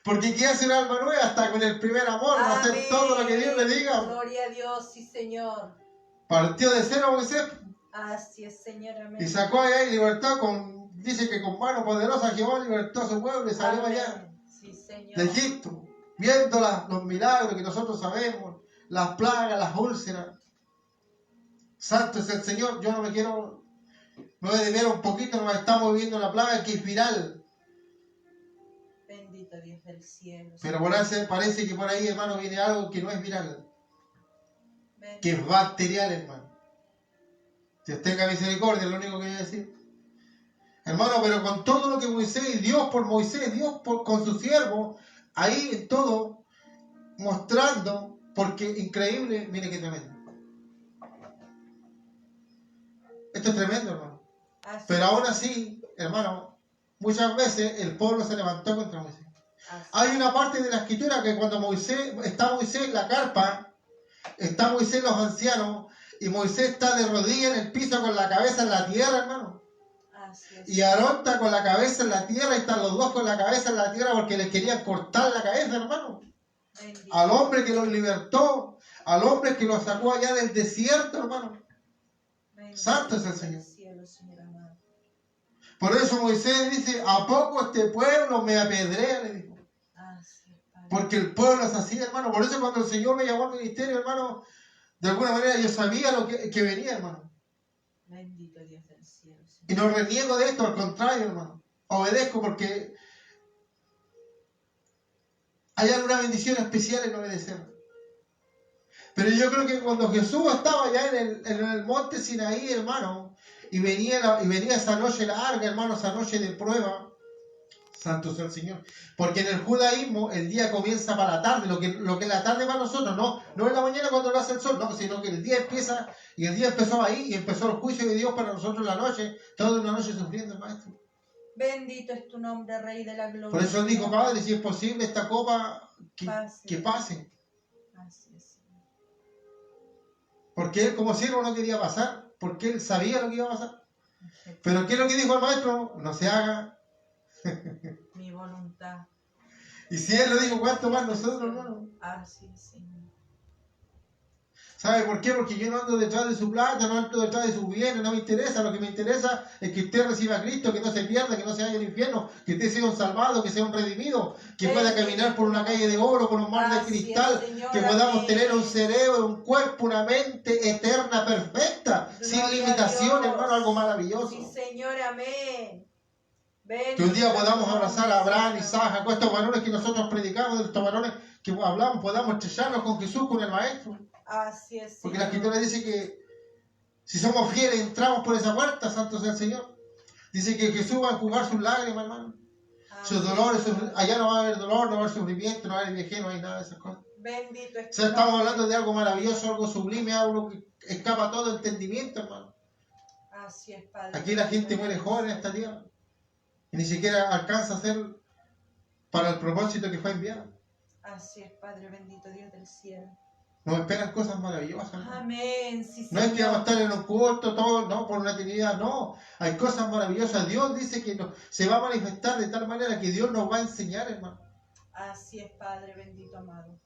Porque quiere hacer un alma nueva, hasta con el primer amor, va a hacer todo lo que Dios le diga. Gloria a Dios, sí, Señor. Partió de cero Moisés Así es, Señor. Amén. y sacó allá y libertó dice que con mano poderosa Jehová libertó a su pueblo y salió Amén. allá Sí, Señor. de Egipto, viendo los milagros que nosotros sabemos, las plagas, las úlceras. Santo es el Señor. Yo no me voy a desviar un poquito, nos estamos viviendo la plaga que es viral. Bendito Dios del cielo. Pero parece que por ahí, hermano, viene algo que no es viral, Bendito. que es bacterial, hermano. Dios tenga misericordia, es lo único que voy a decir. Hermano, pero con todo lo que Moisés, Dios con su siervo, ahí en todo, mostrando, porque increíble, mire qué tremendo. Esto es tremendo, hermano. Así Pero es. aún así, hermano, muchas veces el pueblo se levantó contra Moisés. Así Hay una parte de la escritura que cuando está Moisés en la carpa, está Moisés los ancianos, y Moisés está de rodillas en el piso con la cabeza en la tierra, hermano. Así es. Y Aarón está con la cabeza en la tierra y están los dos con la cabeza en la tierra porque les querían cortar la cabeza, hermano. Bendito. Al hombre que los libertó, al hombre que los sacó allá del desierto, hermano. Bendito Santo es el Dios del Señor. cielo, Señor amado. Por eso Moisés dice, ¿a poco este pueblo me apedrea? Le dijo. Así es, Padre. Porque el pueblo es así, hermano. Por eso cuando el Señor me llamó al ministerio, hermano, de alguna manera yo sabía lo que venía, hermano. Bendito Dios del cielo, Señor. Y no reniego de esto, al contrario, hermano. Obedezco porque hay alguna bendición especial en obedecer. Pero yo creo que cuando Jesús estaba allá en el monte Sinaí, hermano, y venía esa noche larga, hermano, esa noche de prueba, Santo sea el Señor. Porque en el judaísmo el día comienza para la tarde, lo que es la tarde para nosotros, no en la mañana cuando nace el sol, no, sino que el día empieza, y el día empezó ahí, y empezó el juicio de Dios para nosotros en la noche, toda una noche sufriendo el Maestro. Bendito es tu nombre, Rey de la Gloria. Por eso él dijo, Padre, si es posible esta copa que pase. Así es, Señor. Porque él como siervo no quería pasar, porque él sabía lo que iba a pasar. Pero ¿qué es lo que dijo el Maestro? No se haga mi voluntad. Y si él lo dijo, ¿cuánto más nosotros, hermano? Así es, Señor. ¿Sabe por qué? Porque yo no ando detrás de su plata, no ando detrás de sus bienes, no me interesa. Lo que me interesa es que usted reciba a Cristo, que no se pierda, que no se vaya al infierno, que usted sea un salvado, que sea un redimido, que pueda caminar por una calle de oro, por un mar de cristal, que podamos tener un cerebro, un cuerpo, una mente eterna, perfecta, sin limitación, hermano, algo maravilloso. Sí, Señor, amén. Que un día podamos abrazar a Abraham, Isaac, a estos varones que nosotros predicamos, de estos varones que hablamos, podamos estrellarnos con Jesús, con el Maestro. Así es, porque la Escritura dice que si somos fieles entramos por esa puerta, santo sea el Señor. Dice que Jesús va a enjugar sus lágrimas, hermano. Sus dolores, allá no va a haber dolor, no va a haber sufrimiento, no va a haber viejez, no hay nada de esas cosas. Bendito es. O sea, estamos hablando de algo maravilloso, algo sublime, algo que escapa todo entendimiento, hermano. Así es, Padre. Aquí la gente muere joven en esta tierra y ni siquiera alcanza a ser para el propósito que fue enviado. Así es, Padre bendito, Dios del cielo. Nos esperan cosas maravillosas, ¿no? Amén, sí, No es que vamos a estar en un culto, todo, no, por una eternidad, no. Hay cosas maravillosas. Dios dice que se va a manifestar de tal manera que Dios nos va a enseñar, hermano. Así es, Padre bendito, amado.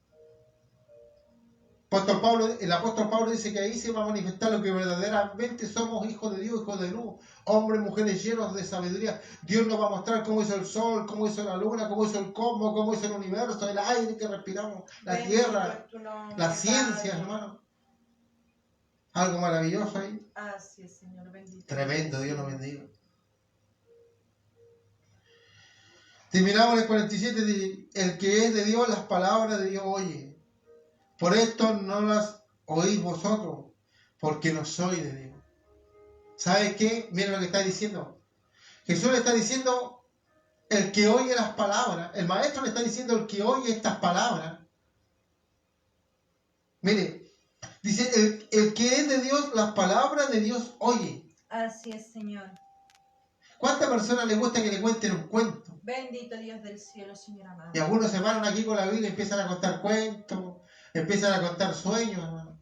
El apóstol Pablo dice que ahí se va a manifestar lo que verdaderamente somos hijos de Dios, hijos de luz, hombres, mujeres llenos de sabiduría. Dios nos va a mostrar cómo hizo el sol, cómo hizo la luna, cómo hizo el cosmos, cómo hizo el universo, el aire que respiramos, la tierra, la ciencia, hermano. Algo maravilloso ahí. Así es, Señor bendito. Tremendo, Dios nos bendiga. Terminamos en el 47, dice, el que es de Dios, las palabras de Dios oye. Por esto no las oís vosotros, porque no soy de Dios. ¿Sabe qué? Miren lo que está diciendo. Jesús le está diciendo, el que oye las palabras. El Maestro le está diciendo, el que oye estas palabras. Mire, dice, el que es de Dios, las palabras de Dios oye. Así es, Señor. ¿Cuántas personas les gusta que le cuenten un cuento? Bendito Dios del cielo, Señor amado. Y algunos se paran aquí con la Biblia y empiezan a contar cuentos, empiezan a contar sueños, hermano.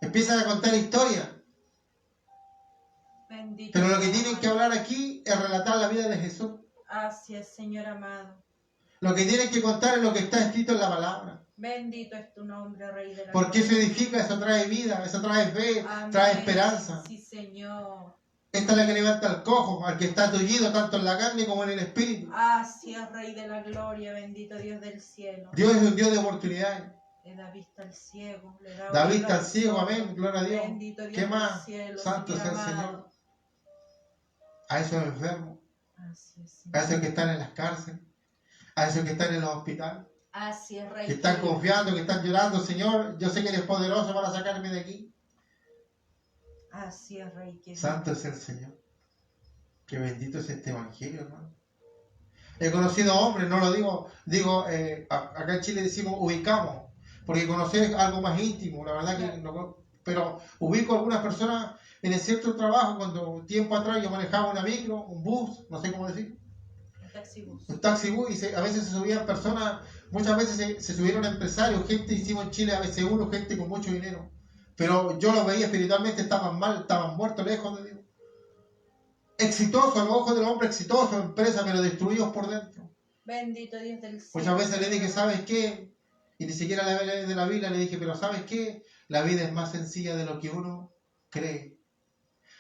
Empiezan a contar historias. Bendito. Pero lo que tienen que hablar aquí es relatar la vida de Jesús. Así es, Señor amado. Lo que tienen que contar es lo que está escrito en la palabra. Bendito es tu nombre, Rey de la Porque eso edifica, eso trae vida, eso trae fe, Amén. trae esperanza. Sí, Señor. Esta es la que levanta al cojo, al que está tullido tanto en la carne como en el espíritu. Así es, Rey de la gloria, bendito Dios del cielo. Dios es un Dios de oportunidades. Le da vista al ciego, le da Da oído vista al ciego, sordo. amén, gloria a Dios. Bendito Dios ¿Qué del más? cielo, Santo sea el amado. Señor. A esos enfermos, Así es, a Señor. esos que están en las cárceles, a esos que están en los hospitales, Así es, Rey. que están querido. confiando, que están llorando, Señor, yo sé que eres poderoso para sacarme de aquí. Así es, Rey. Querido. Santo es el Señor. Qué bendito es este evangelio, hermano. He conocido hombres, no lo digo, acá en Chile decimos ubicamos, porque conocer es algo más íntimo, la verdad que no, pero ubico a algunas personas en el cierto trabajo, cuando tiempo atrás yo manejaba una micro, un bus, no sé cómo decir, Un taxibús. un taxi bus, y a veces se subían personas, muchas veces se subieron empresarios, gente, hicimos en Chile a veces uno, gente con mucho dinero, pero yo los veía espiritualmente, estaban mal, estaban muertos, lejos de Dios. Exitosos, a los ojos del hombre exitosos, empresa, pero destruidos por dentro. Bendito Dios del cielo. Muchas veces le dije, ¿sabes qué? Y ni siquiera de la Biblia le dije, pero ¿sabes qué? La vida es más sencilla de lo que uno cree.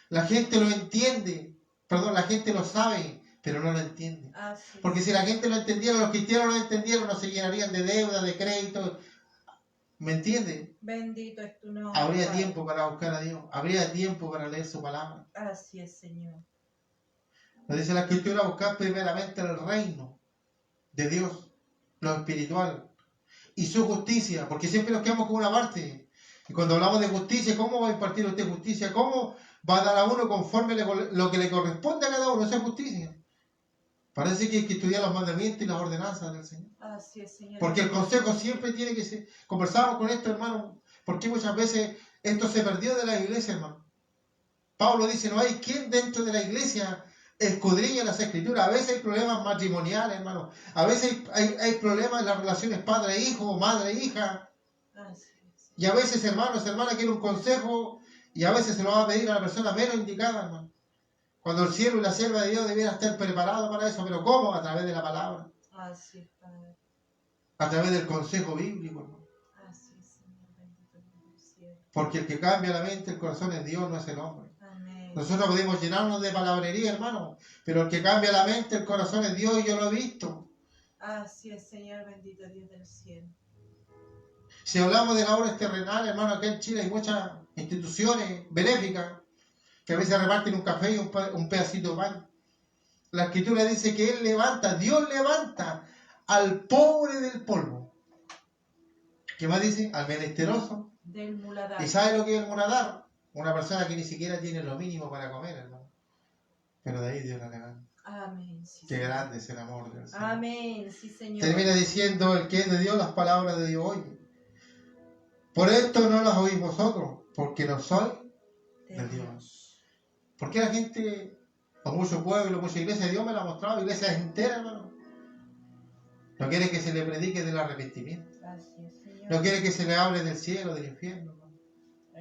La gente lo entiende, la gente lo sabe, pero no lo entiende. Así. Porque si la gente lo entendiera, los cristianos lo entendieran, no se llenarían de deuda, de crédito. ¿Me entiende? Bendito es tu nombre. Habría Padre. tiempo para buscar a Dios, habría tiempo para leer su palabra. Así es, Señor. Nos dice la Escritura, buscar primeramente el reino de Dios, lo espiritual, y su justicia, porque siempre nos quedamos con una parte. Y cuando hablamos de justicia, ¿cómo va a impartir usted justicia? ¿Cómo va a dar a uno conforme lo que le corresponde a cada uno? Esa es justicia. Parece que hay que estudiar los mandamientos y las ordenanzas del Señor. Así es, Señor. Porque el consejo siempre tiene que ser... Conversamos con esto, hermano, porque muchas veces esto se perdió de la iglesia, hermano. Pablo dice, no hay quien dentro de la iglesia escudriñe las escrituras. A veces hay problemas matrimoniales, hermano. A veces hay problemas en las relaciones padre-hijo o madre-hija. Así es. Y a veces, hermanos, hermana quiere un consejo y a veces se lo va a pedir a la persona menos indicada, hermano. Cuando el siervo y la sierva de Dios debieran estar preparados para eso. ¿Pero cómo? A través de la palabra. Así es, Padre. A través del consejo bíblico, hermano. Así es, Señor. Bendito Dios del cielo. Porque el que cambia la mente, el corazón es Dios, no es el hombre. Amén. Nosotros podemos llenarnos de palabrería, hermano, pero el que cambia la mente, el corazón es Dios, y yo lo he visto. Así es, Señor. Bendito Dios del cielo. Si hablamos de las obras terrenales, hermano, acá en Chile hay muchas instituciones benéficas que a veces reparten un café y un pedacito de pan. La Escritura dice que Él levanta, Dios levanta al pobre del polvo. ¿Qué más dice? Al menesteroso. Del muladar. ¿Y sabe lo que es el muladar? Una persona que ni siquiera tiene lo mínimo para comer, hermano. Pero de ahí Dios la levanta. Amén. Sí, Qué Señor. grande es el amor del Señor. Amén. Sí, Señor. Termina diciendo el que es de Dios, las palabras de Dios oye. Por esto no las oís vosotros, porque no sois de Dios. ¿Por qué la gente, o mucho pueblo, mucha iglesia, Dios me lo ha mostrado, iglesias enteras, hermano? No quiere que se le predique del arrepentimiento. Así es, Señor. No quiere que se le hable del cielo, del infierno, hermano.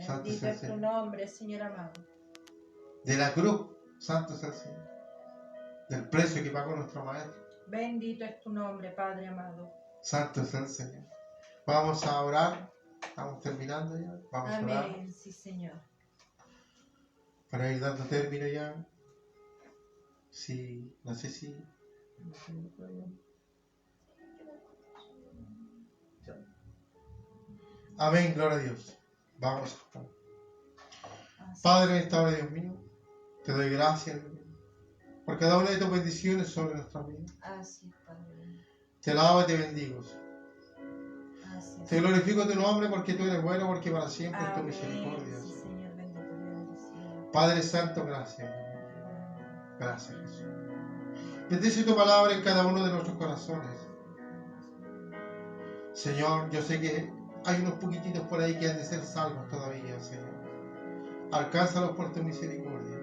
Santo Bendito sea el es tu Señor. nombre, Señor amado. De la cruz, santo sea el Señor. Del precio que pagó nuestro Maestro. Bendito es tu nombre, Padre amado. Santo sea el Señor. Vamos a orar. Estamos terminando ya. Vamos a orar. Amén. Sí, Señor. Para ir dando término ya. Sí, no sé si... Amén, gloria a Dios. Vamos a orar. Así Padre, en esta hora, Dios mío, te doy gracias, Dios mío, por cada una de tus bendiciones sobre nuestra vida. Así es, Padre. Te alabo y te bendigo. Así es. Te glorifico tu nombre porque tú eres bueno, porque para siempre es tu Amén. misericordia. Sí, Señor. Bendito Dios del cielo. Padre Santo, gracias. Gracias, Jesús. Bendice tu palabra en cada uno de nuestros corazones. Señor, yo sé que hay unos poquititos por ahí que han de ser salvos todavía, Señor. Alcánzalos por tu misericordia.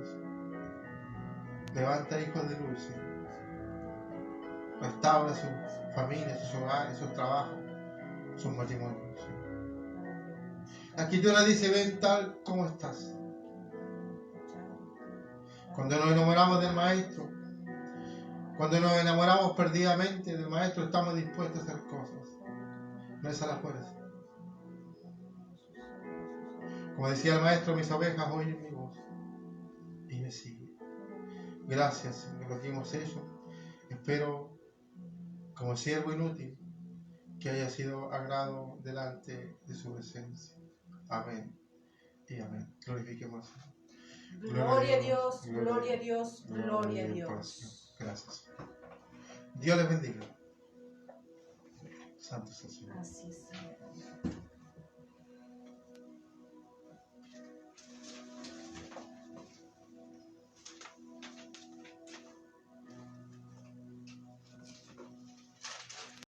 Levanta hijos de luz, Señor. Restaura sus familias, sus hogares, sus trabajos, sus matrimonios, Señor. La Escritura dice, ven tal como estás. Cuando nos enamoramos del Maestro, cuando nos enamoramos perdidamente del Maestro, estamos dispuestos a hacer cosas. No es a la fuerza. Como decía el Maestro, mis ovejas oyen mi voz y me siguen. Gracias, Señor, lo que hemos hecho. Espero, como siervo inútil, que haya sido agrado delante de su presencia. Amén y amén. Glorifiquemos al Señor. Gloria a Dios, gloria a Dios, gloria a Dios. Gracias. Dios les bendiga. Santo sea el Señor. Así es, Señor.